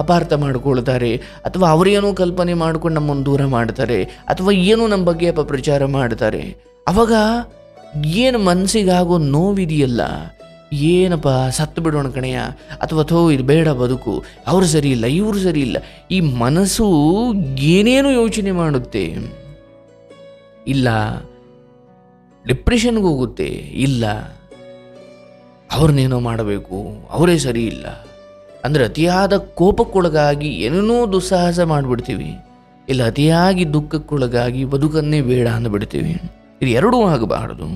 ಅಪಾರ್ಥ ಮಾಡ್ಕೊಳ್ತಾರೆ, ಅಥವಾ ಅವರೇನೋ ಕಲ್ಪನೆ ಮಾಡ್ಕೊಂಡು ನಮ್ಮನ್ನು ದೂರ ಮಾಡ್ತಾರೆ, ಅಥವಾ ಏನೋ ನಮ್ಮ ಬಗ್ಗೆ ಅಪಪ್ರಚಾರ ಮಾಡ್ತಾರೆ. ಅವಾಗ ಏನು ಮನಸ್ಸಿಗಾಗೋ ನೋವಿದೆಯಲ್ಲ, ಏನಪ್ಪ ಸತ್ತು ಬಿಡೋಣ ಕಣೆಯ, ಅಥವಾ ಇದು ಬೇಡ ಬದುಕು, ಅವರು ಸರಿ ಇಲ್ಲ ಇವರು ಸರಿ ಇಲ್ಲ, ಈ ಮನಸ್ಸು ಏನೇನು ಯೋಚನೆ ಮಾಡುತ್ತೆ. ಇಲ್ಲ ಡಿಪ್ರೆಷನ್ಗೆ ಹೋಗುತ್ತೆ, ಇಲ್ಲ ಅವ್ರನ್ನೇನೋ ಮಾಡಬೇಕು, ಅವರೇ ಸರಿ ಇಲ್ಲ ಅಂದರೆ ಅತಿಯಾದ ಕೋಪಕ್ಕೊಳಗಾಗಿ ಏನೇನೋ ದುಸ್ಸಾಹಸ ಮಾಡಿಬಿಡ್ತೀವಿ, ಇಲ್ಲ ಅತಿಯಾಗಿ ದುಃಖಕ್ಕೊಳಗಾಗಿ ಬದುಕನ್ನೇ ಬೇಡ ಅಂದುಬಿಡ್ತೀವಿ. ಇದು ಎರಡೂ ಆಗಬಾರದು.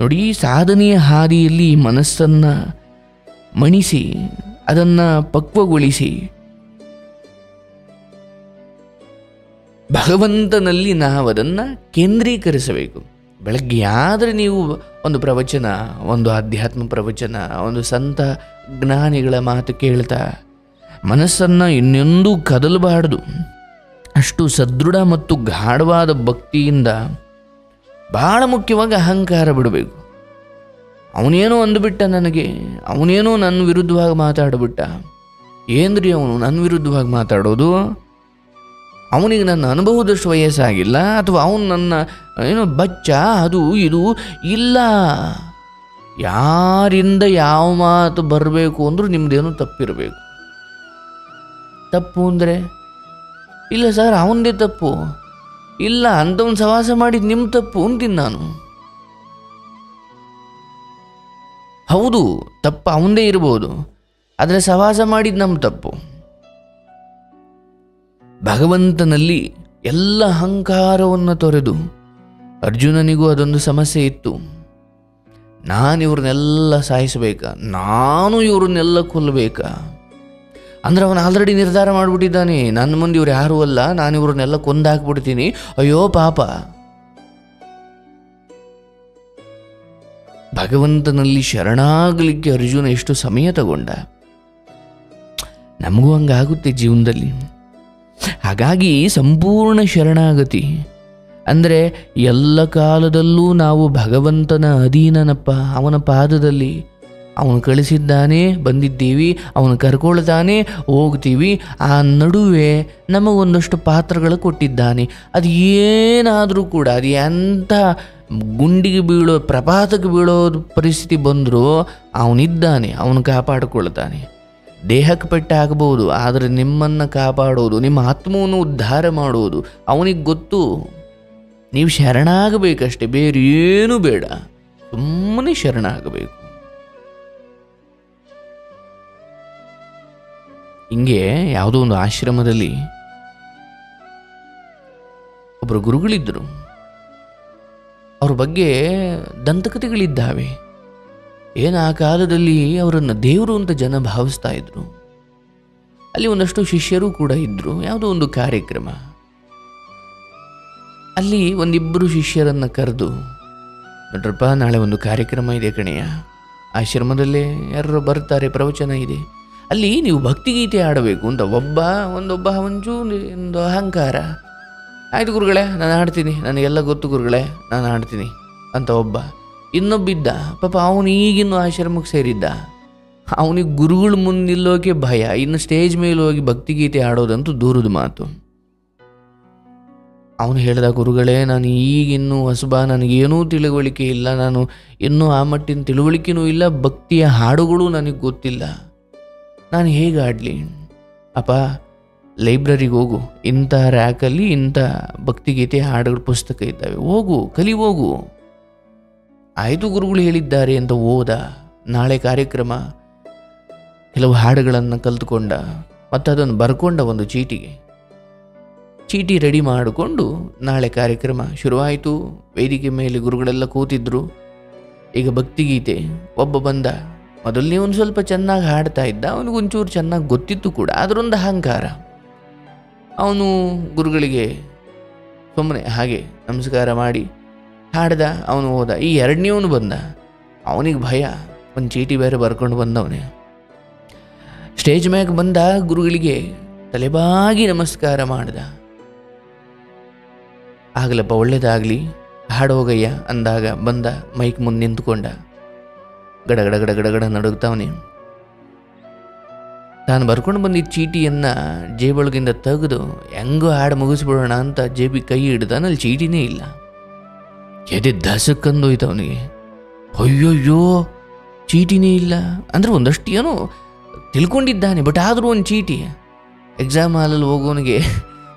ನೋಡಿ, ಸಾಧನೆಯ ಹಾದಿಯಲ್ಲಿ ಮನಸ್ಸನ್ನು ಮಣಿಸಿ, ಅದನ್ನು ಪಕ್ವಗೊಳಿಸಿ, ಭಗವಂತನಲ್ಲಿ ನಾವು ಅದನ್ನು ಕೇಂದ್ರೀಕರಿಸಬೇಕು. ಬೆಳಗ್ಗೆ ಆದರೆ ನೀವು ಒಂದು ಪ್ರವಚನ, ಒಂದು ಆಧ್ಯಾತ್ಮ ಪ್ರವಚನ, ಒಂದು ಸಂತ ಜ್ಞಾನಿಗಳ ಮಾತು ಕೇಳ್ತಾ ಮನಸ್ಸನ್ನು ಇನ್ನೊಂದು ಕದಲಬಾರ್ದು. ಅಷ್ಟು ಸದೃಢ ಮತ್ತು ಗಾಢವಾದ ಭಕ್ತಿಯಿಂದ, ಭಾಳ ಮುಖ್ಯವಾಗಿ ಅಹಂಕಾರ ಬಿಡಬೇಕು. ಅವನೇನೋ ಅಂದುಬಿಟ್ಟ ನನಗೆ, ಅವನೇನೋ ನನ್ನ ವಿರುದ್ಧವಾಗಿ ಮಾತಾಡಿಬಿಟ್ಟ, ಏನ್ರಿ ಅವನು ನನ್ನ ವಿರುದ್ಧವಾಗಿ ಮಾತಾಡೋದು, ಅವನಿಗೆ ನನ್ನ ಅನುಭವದಷ್ಟು ವಯಸ್ಸಾಗಿಲ್ಲ, ಅಥವಾ ಅವನು ನನ್ನ ಏನೋ ಬಚ್ಚ, ಅದು ಇದು ಇಲ್ಲ. ಯಾರಿಂದ ಯಾವ ಮಾತು ಬರಬೇಕು ಅಂದರೂ ನಿಮ್ಮದೇನೋ ತಪ್ಪಿರಬೇಕು. ತಪ್ಪು ಅಂದರೆ ಇಲ್ಲ ಸರ್ ಅವನದೇ ತಪ್ಪು, ಇಲ್ಲ ಅಂಥವ್ನು ಸವಾಸ ಮಾಡಿದ್ದು ನಿಮ್ಮ ತಪ್ಪು ಅಂತೀನಿ ನಾನು. ಹೌದು, ತಪ್ಪು ಅವನದೇ ಇರ್ಬೋದು, ಆದರೆ ಸವಾಸ ಮಾಡಿದ್ದು ನಮ್ಮ ತಪ್ಪು. ಭಗವಂತನಲ್ಲಿ ಎಲ್ಲ ಅಹಂಕಾರವನ್ನು ತೊರೆದು, ಅರ್ಜುನನಿಗೂ ಅದೊಂದು ಸಮಸ್ಯೆ ಇತ್ತು, ನಾನು ಇವ್ರನ್ನೆಲ್ಲ ಸಾಯಿಸಬೇಕಾ, ನಾನು ಇವ್ರನ್ನೆಲ್ಲ ಕೊಲ್ಲಬೇಕಾ ಅಂದರೆ ಅವನು ಆಲ್ರೆಡಿ ನಿರ್ಧಾರ ಮಾಡಿಬಿಟ್ಟಿದ್ದಾನೆ, ನನ್ನ ಮುಂದೆ ಇವ್ರು ಯಾರೂ ಅಲ್ಲ, ನಾನು ಇವ್ರನ್ನೆಲ್ಲ ಕೊಂದಾಕ್ಬಿಡ್ತೀನಿ, ಅಯ್ಯೋ ಪಾಪ. ಭಗವಂತನಲ್ಲಿ ಶರಣಾಗಲಿಕ್ಕೆ ಅರ್ಜುನ ಎಷ್ಟು ಸಮಯ ತಗೊಂಡ. ನಮಗೂ ಹಂಗಾಗುತ್ತೆ ಜೀವನದಲ್ಲಿ. ಹಾಗಾಗಿ ಸಂಪೂರ್ಣ ಶರಣಾಗತಿ ಅಂದರೆ ಎಲ್ಲ ಕಾಲದಲ್ಲೂ ನಾವು ಭಗವಂತನ ಅಧೀನನಪ್ಪ, ಅವನ ಪಾದದಲ್ಲಿ. ಅವನು ಕಳಿಸಿದ್ದಾನೆ, ಬಂದಿದ್ದೀವಿ, ಅವನು ಕರ್ಕೊಳ್ತಾನೆ, ಹೋಗ್ತೀವಿ. ಆ ನಡುವೆ ನಮಗೊಂದಷ್ಟು ಪಾತ್ರಗಳು ಕೊಟ್ಟಿದ್ದಾನೆ. ಅದು ಏನಾದರೂ ಕೂಡ, ಅದು ಎಂಥ ಗುಂಡಿಗೆ ಬೀಳೋ, ಪ್ರಪಾತಕ್ಕೆ ಬೀಳೋ ಪರಿಸ್ಥಿತಿ ಬಂದರೂ ಅವನಿದ್ದಾನೆ, ಅವನು ಕಾಪಾಡಿಕೊಳ್ತಾನೆ. ದೇಹಕ್ಕೆ ಪೆಟ್ಟಾಗಬಹುದು, ಆದರೆ ನಿಮ್ಮನ್ನು ಕಾಪಾಡೋದು, ನಿಮ್ಮ ಆತ್ಮವನ್ನು ಉದ್ಧಾರ ಮಾಡೋದು ಅವನಿಗೆ ಗೊತ್ತು. ನೀವು ಶರಣಾಗಬೇಕಷ್ಟೆ, ಬೇರೆ ಏನೂ ಬೇಡ, ಸುಮ್ಮನೆ ಶರಣಾಗಬೇಕು. ಹಿಂಗೆ ಯಾವುದೋ ಒಂದು ಆಶ್ರಮದಲ್ಲಿ ಒಬ್ಬರು ಗುರುಗಳಿದ್ದರು. ಅವ್ರ ಬಗ್ಗೆ ದಂತಕಥೆಗಳಿದ್ದಾವೆ. ಏನು ಆ ಕಾಲದಲ್ಲಿ ಅವರನ್ನು ದೇವರು ಅಂತ ಜನ ಭಾವಿಸ್ತಾ ಇದ್ರು. ಅಲ್ಲಿ ಒಂದಷ್ಟು ಶಿಷ್ಯರು ಕೂಡ ಇದ್ದರು. ಯಾವುದೋ ಒಂದು ಕಾರ್ಯಕ್ರಮ, ಅಲ್ಲಿ ಒಂದಿಬ್ಬರು ಶಿಷ್ಯರನ್ನು ಕರೆದು, ನೋಡ್ರಪ್ಪ, ನಾಳೆ ಒಂದು ಕಾರ್ಯಕ್ರಮ ಇದೆ ಕಣೆಯ, ಆಶ್ರಮದಲ್ಲೇ ಯಾರು ಬರ್ತಾರೆ, ಪ್ರವಚನ ಇದೆ, ಅಲ್ಲಿ ನೀವು ಭಕ್ತಿಗೀತೆ ಆಡಬೇಕು ಅಂತ. ಒಂದೊಬ್ಬ ಒಂದು ಅಹಂಕಾರ, ಆಯ್ತು ಗುರುಗಳೇ ನಾನು ಆಡ್ತೀನಿ, ನನಗೆಲ್ಲ ಗೊತ್ತು ಗುರುಗಳೇ ನಾನು ಆಡ್ತೀನಿ ಅಂತ ಒಬ್ಬ. ಇನ್ನೊಬ್ಬಿದ್ದ ಪಾಪ, ಅವನು ಈಗಿನ್ನೂ ಆಶ್ರಮಕ್ಕೆ ಸೇರಿದ್ದ, ಅವನಿಗೆ ಗುರುಗಳ ಮುಂದೆ ನಿಲ್ಲೋಕೆ ಭಯ, ಇನ್ನು ಸ್ಟೇಜ್ ಮೇಲೆ ಹೋಗಿ ಭಕ್ತಿಗೀತೆ ಆಡೋದಂತೂ ದೂರದ ಮಾತು. ಅವನು ಹೇಳ್ದ, ಗುರುಗಳೇ ನಾನು ಈಗಿನ್ನೂ ಹೊಸಬ, ನನಗೇನೂ ತಿಳುವಳಿಕೆ ಇಲ್ಲ, ನಾನು ಇನ್ನೂ ಆ ಮಟ್ಟಿನ ತಿಳುವಳಿಕೆನೂ ಇಲ್ಲ, ಭಕ್ತಿಯ ಹಾಡುಗಳು ನನಗೆ ಗೊತ್ತಿಲ್ಲ, ನಾನು ಹೇಗೆ ಆಡಲಿ? ಅಪ್ಪ, ಲೈಬ್ರರಿಗೆ ಹೋಗು, ಇಂಥ ರ್ಯಾಕಲ್ಲಿ ಇಂಥ ಭಕ್ತಿಗೀತೆ ಹಾಡುಗಳ ಪುಸ್ತಕ ಇದ್ದಾವೆ, ಹೋಗು ಕಲಿ ಹೋಗು. ಆಯಿತು ಗುರುಗಳು ಹೇಳಿದ್ದಾರೆ ಅಂತ ಹೋದ. ನಾಳೆ ಕಾರ್ಯಕ್ರಮ, ಕೆಲವು ಹಾಡುಗಳನ್ನು ಕಲಿತುಕೊಂಡ, ಮತ್ತು ಅದನ್ನು ಬರ್ಕೊಂಡ ಒಂದು ಚೀಟಿ ರೆಡಿ ಮಾಡಿಕೊಂಡು ನಾಳೆ ಕಾರ್ಯಕ್ರಮ ಶುರುವಾಯಿತು. ವೇದಿಕೆ ಮೇಲೆ ಗುರುಗಳೆಲ್ಲ ಕೂತಿದ್ರು. ಈಗ ಭಕ್ತಿಗೀತೆ ಒಬ್ಬ ಬಂದ. ಮೊದಲನೇ ಒಂದು ಸ್ವಲ್ಪ ಚೆನ್ನಾಗಿ ಹಾಡ್ತಾ ಇದ್ದ, ಅವನಿಗೊಂಚೂರು ಚೆನ್ನಾಗಿ ಗೊತ್ತಿತ್ತು ಕೂಡ, ಅದರೊಂದು ಅಹಂಕಾರ. ಅವನು ಗುರುಗಳಿಗೆ ಸುಮ್ಮನೆ ಹಾಗೆ ನಮಸ್ಕಾರ ಮಾಡಿ ಹಾಡ್ದ, ಅವನು ಹೋದ. ಈ ಎರಡನೇವನು ಬಂದ, ಅವನಿಗೆ ಭಯ, ಒಂದು ಚೀಟಿ ಬೇರೆ ಬರ್ಕೊಂಡು ಬಂದವನೇ. ಸ್ಟೇಜ್ ಮ್ಯಾಗ ಬಂದ, ಗುರುಗಳಿಗೆ ತಲೆಬಾಗಿ ನಮಸ್ಕಾರ ಮಾಡ್ದ. ಆಗಲಪ್ಪ ಒಳ್ಳೇದಾಗಲಿ, ಹಾಡೋಗಯ್ಯ ಅಂದಾಗ ಬಂದ, ಮೈಕ್ ಮುಂದೆ ನಿಂತ್ಕೊಂಡ, ಗಡಗಡ ಗಡಗಡ ಗಡ ನಡುಗ್ತಾವನೆ. ತಾನು ಬರ್ಕೊಂಡು ಬಂದಿದ್ದ ಚೀಟಿಯನ್ನು ಜೇಬೊಳಗಿಂದ ತೆಗೆದು ಹೆಂಗೋ ಹಾಡು ಮುಗಿಸ್ಬಿಡೋಣ ಅಂತ ಜೇಬಿಗೆ ಕೈ ಹಿಡ್ದಾನಲ್ಲಿ ಚೀಟಿನೇ ಇಲ್ಲ. ಎದೆ ದಸಕ್ಕಂದೋಯ್ತು ಅವನಿಗೆ. ಅಯ್ಯೋಯ್ಯೋ, ಚೀಟಿನೇ ಇಲ್ಲ ಅಂದರೆ ಒಂದಷ್ಟು ಏನೋ ತಿಳ್ಕೊಂಡಿದ್ದಾನೆ, ಬಟ್ ಆದರೂ ಒಂದು ಚೀಟಿ. ಎಕ್ಸಾಮ್ ಹಾಲಲ್ಲಿ ಹೋಗೋನಿಗೆ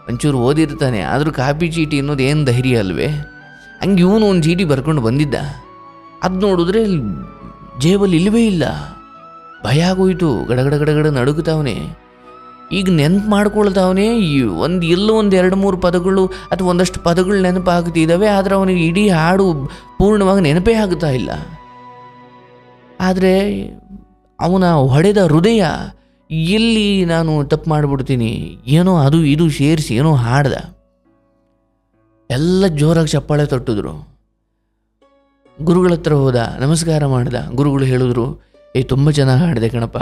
ಒಂಚೂರು ಓದಿರ್ತಾನೆ, ಆದರೂ ಕಾಪಿ ಚೀಟಿ ಅನ್ನೋದು ಏನು ಧೈರ್ಯ ಅಲ್ವೇ? ಹಂಗೆ ಇವನು ಒಂದು ಚೀಟಿ ಬರ್ಕೊಂಡು ಬಂದಿದ್ದ. ಅದು ನೋಡಿದ್ರೆ ಜೇಬಲ್ಲಿ ಇಲ್ಲವೇ ಇಲ್ಲ. ಭಯ ಆಗೋಯ್ತು, ಗಡಗಡ ಗಡಗಡ ನಡುಗುತ್ತಾವನೆ. ಈಗ ನೆನಪು ಮಾಡ್ಕೊಳ್ತಾವನೆ, ಎಲ್ಲೋ ಒಂದು 2-3 ಪದಗಳು ಅಥವಾ ಒಂದಷ್ಟು ಪದಗಳು ನೆನಪಾಗ್ತಿದ್ದಾವೆ, ಆದರೆ ಅವನಿಗೆ ಇಡೀ ಹಾಡು ಪೂರ್ಣವಾಗಿ ನೆನಪೇ ಆಗ್ತಾ ಇಲ್ಲ. ಆದರೆ ಅವನ ಹೊಡೆದ ಹೃದಯ, ಎಲ್ಲಿ ನಾನು ತಪ್ಪು ಮಾಡಿಬಿಡ್ತೀನಿ, ಏನೋ ಅದು ಇದು ಸೇರಿಸಿ ಏನೋ ಹಾಡ್ದ. ಎಲ್ಲ ಜೋರಾಗಿ ಚಪ್ಪಾಳೆ ತಟ್ಟಿದ್ರು. ಗುರುಗಳ ಹತ್ರ ಹೋದ, ನಮಸ್ಕಾರ ಮಾಡ್ದ. ಗುರುಗಳು ಹೇಳಿದ್ರು, ತುಂಬ ಚೆನ್ನಾಗಿ ಹಾಡಿದೆ ಕಣಪ್ಪ,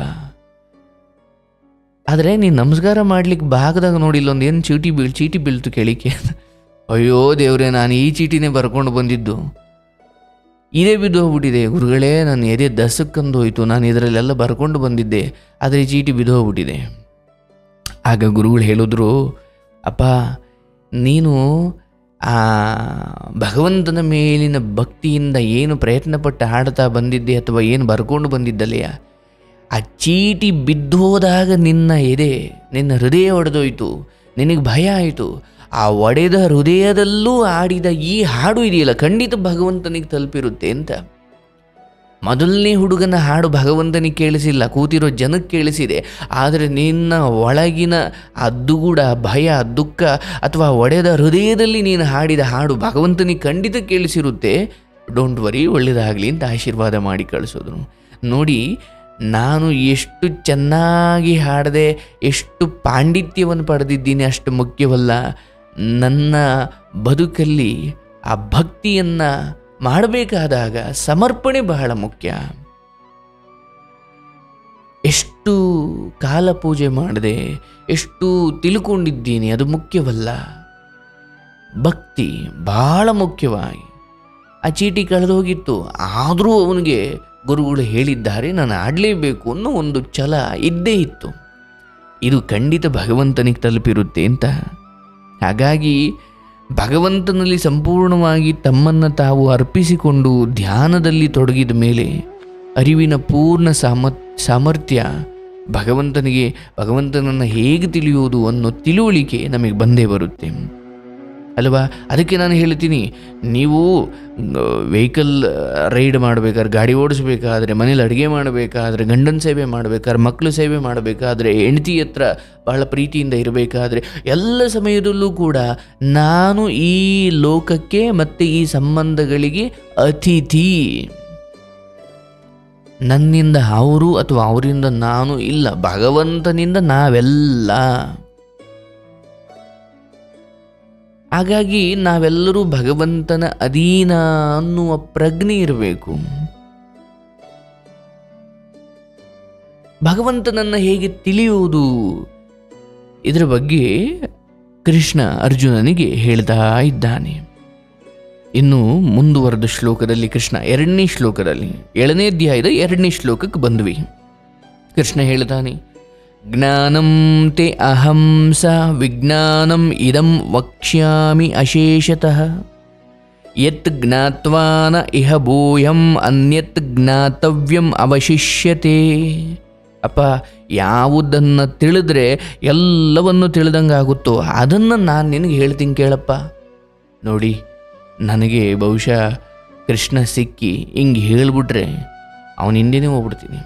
ಆದರೆ ನೀನು ನಮಸ್ಕಾರ ಮಾಡ್ಲಿಕ್ಕೆ ಭಾಗದಾಗ ನೋಡಿಲ್ಲ, ಒಂದು ಏನು ಚೀಟಿ ಬೀಳ್ತು ಕೇಳಿಕೆ. ಅಯ್ಯೋ ದೇವ್ರೆ, ನಾನು ಈ ಚೀಟಿನೇ ಬರ್ಕೊಂಡು ಬಂದಿದ್ದು, ಇದೇ ಬಿದ್ದು ಹೋಗ್ಬಿಟ್ಟಿದೆ ಗುರುಗಳೇ, ನಾನು ಎದೆ ದಸಕ್ಕಂದು ಹೋಯ್ತು, ನಾನು ಇದರಲ್ಲೆಲ್ಲ ಬರ್ಕೊಂಡು ಬಂದಿದ್ದೆ, ಆದರೆ ಈ ಚೀಟಿ ಬಿದ್ದು ಹೋಗ್ಬಿಟ್ಟಿದೆ. ಆಗ ಗುರುಗಳು ಹೇಳಿದ್ರು, ಅಪ್ಪ, ನೀನು ಆ ಭಗವಂತನ ಮೇಲಿನ ಭಕ್ತಿಯಿಂದ ಏನು ಪ್ರಯತ್ನಪಟ್ಟು ಹಾಡ್ತಾ ಬಂದಿದ್ದೆ ಅಥವಾ ಏನು ಬರ್ಕೊಂಡು ಬಂದಿದ್ದಲೆಯ, ಆ ಚೀಟಿ ಬಿದ್ದೋದಾಗ ನಿನ್ನ ಹೃದಯ ಒಡೆದೋಯ್ತು, ನಿನಗೆ ಭಯ ಆಯಿತು. ಆ ಒಡೆದ ಹೃದಯದಲ್ಲೂ ಆಡಿದ ಈ ಹಾಡು ಇದೆಯಲ್ಲ, ಖಂಡಿತ ಭಗವಂತನಿಗೆ ತಲುಪಿರುತ್ತೆ ಅಂತ. ಮೊದಲನೇ ಹುಡುಗನ ಹಾಡು ಭಗವಂತನಿಗೆ ಕೇಳಿಸಿಲ್ಲ, ಕೂತಿರೋ ಜನಕ್ಕೆ ಕೇಳಿಸಿದೆ. ಆದರೆ ನಿನ್ನ ಒಳಗಿನ ಅದ್ದುಗೂಡ, ಭಯ, ದುಃಖ ಅಥವಾ ಒಡೆದ ಹೃದಯದಲ್ಲಿ ನೀನು ಹಾಡಿದ ಹಾಡು ಭಗವಂತನಿಗೆ ಖಂಡಿತ ಕೇಳಿಸಿರುತ್ತೆ. ಡೋಂಟ್ ವರಿ, ಒಳ್ಳೆಯದಾಗಲಿ ಅಂತ ಆಶೀರ್ವಾದ ಮಾಡಿ ಕಳಿಸೋದು. ನೋಡಿ, ನಾನು ಎಷ್ಟು ಚೆನ್ನಾಗಿ ಹಾಡದೆ, ಎಷ್ಟು ಪಾಂಡಿತ್ಯವನ್ನು ಪಡೆದಿದ್ದೀನಿ ಅಷ್ಟು ಮುಖ್ಯವಲ್ಲ, ನನ್ನ ಬದುಕಲ್ಲಿ ಆ ಭಕ್ತಿಯನ್ನು ಮಾಡಬೇಕಾದಾಗ ಸಮರ್ಪಣೆ ಬಹಳ ಮುಖ್ಯ. ಎಷ್ಟು ಕಾಲ ಪೂಜೆ ಮಾಡಿದೆ, ಎಷ್ಟು ತಿಳ್ಕೊಂಡಿದ್ದೀನಿ ಅದು ಮುಖ್ಯವಲ್ಲ, ಭಕ್ತಿ ಬಹಳ ಮುಖ್ಯವಾಗಿ. ಆ ಚೀಟಿ ಕಳೆದೋಗಿತ್ತು, ಆದರೂ ಅವನಿಗೆ ಗುರುಗಳು ಹೇಳಿದ್ದಾರೆ, ನಾನು ಆಡಲೇಬೇಕು ಅನ್ನೋ ಒಂದು ಛಲ ಇದ್ದೇ ಇತ್ತು. ಇದು ಖಂಡಿತ ಭಗವಂತನಿಗೆ ತಲುಪಿರುತ್ತೆ ಅಂತ. ಹಾಗಾಗಿ ಭಗವಂತನಲ್ಲಿ ಸಂಪೂರ್ಣವಾಗಿ ತಮ್ಮನ್ನು ತಾವು ಅರ್ಪಿಸಿಕೊಂಡು ಧ್ಯಾನದಲ್ಲಿ ತೊಡಗಿದ ಮೇಲೆ ಅರಿವಿನ ಪೂರ್ಣ ಸಾಮರ್ಥ್ಯ ಭಗವಂತನನ್ನು ಹೇಗೆ ತಿಳಿಯುವುದು ಅನ್ನೋ ತಿಳುವಳಿಕೆ ನಮಗೆ ಬಂದೇ ಬರುತ್ತೆ ಅಲ್ವಾ. ಅದಕ್ಕೆ ನಾನು ಹೇಳ್ತೀನಿ, ನೀವು ವೆಹಿಕಲ್ ರೈಡ್ ಮಾಡಬೇಕಾದ್ರೆ, ಗಾಡಿ ಓಡಿಸ್ಬೇಕಾದ್ರೆ, ಮನೇಲಿ ಅಡುಗೆ ಮಾಡಬೇಕಾದ್ರೆ, ಗಂಡನ ಸೇವೆ ಮಾಡಬೇಕಾದ್ರೆ, ಮಕ್ಕಳು ಸೇವೆ ಮಾಡಬೇಕಾದ್ರೆ, ಹೆಂಡತಿ ಹತ್ರ ಬಹಳ ಪ್ರೀತಿಯಿಂದ ಇರಬೇಕಾದ್ರೆ, ಎಲ್ಲ ಸಮಯದಲ್ಲೂ ಕೂಡ ನಾನು ಈ ಲೋಕಕ್ಕೆ ಮತ್ತು ಈ ಸಂಬಂಧಗಳಿಗೆ ಅತಿಥಿ, ನನ್ನಿಂದ ಅವರು ಅಥವಾ ಅವರಿಂದ ನಾನು ಇಲ್ಲ, ಭಗವಂತನಿಂದ ನಾವೆಲ್ಲ. ಹಾಗಾಗಿ ನಾವೆಲ್ಲರೂ ಭಗವಂತನ ಅಧೀನ ಅನ್ನುವ ಪ್ರಜ್ಞೆ ಇರಬೇಕು. ಭಗವಂತನನ್ನು ಹೇಗೆ ತಿಳಿಯುವುದು, ಇದರ ಬಗ್ಗೆ ಕೃಷ್ಣ ಅರ್ಜುನನಿಗೆ ಹೇಳ್ತಾ ಇದ್ದಾನೆ. ಇನ್ನು ಮುಂದುವರೆದ ಶ್ಲೋಕದಲ್ಲಿ ಕೃಷ್ಣ 2ನೇ ಶ್ಲೋಕದಲ್ಲಿ 7ನೇ ಅಧ್ಯಾಯದ 2ನೇ ಶ್ಲೋಕಕ್ಕೆ ಬಂದ್ವಿ. ಕೃಷ್ಣ ಹೇಳ್ತಾನೆ, ಜ್ಞಾನಂ ತೇ ಅಹಂ ಸ ವಿಜ್ಞಾನಂ ಇದಂ ವಕ್ಷ್ಯಾಮಿ ಅಶೇಷತಃ ಯತ್ ಜ್ಞಾತ್ವಾನ ಇಹ ಭೂಯಂ ಅನ್ಯತ್ ಜ್ಞಾತವ್ಯಂ ಅವಶಿಷ್ಯತೆ. ಅಪ್ಪ, ಯಾವುದನ್ನು ತಿಳಿದ್ರೆ ಎಲ್ಲವನ್ನು ತಿಳಿದಂಗೆ ಆಗುತ್ತೋ ಅದನ್ನು ನಾನು ನಿನಗೆ ಹೇಳ್ತೀನಿ ಕೇಳಪ್ಪ. ನೋಡಿ, ನನಗೆ ಬಹುಶಃ ಕೃಷ್ಣ ಸಿಕ್ಕಿ ಹಿಂಗೆ ಹೇಳಿಬಿಟ್ರೆ ಅವನ ಹಿಂದೆನೇ ಹೋಗ್ಬಿಡ್ತೀನಿ.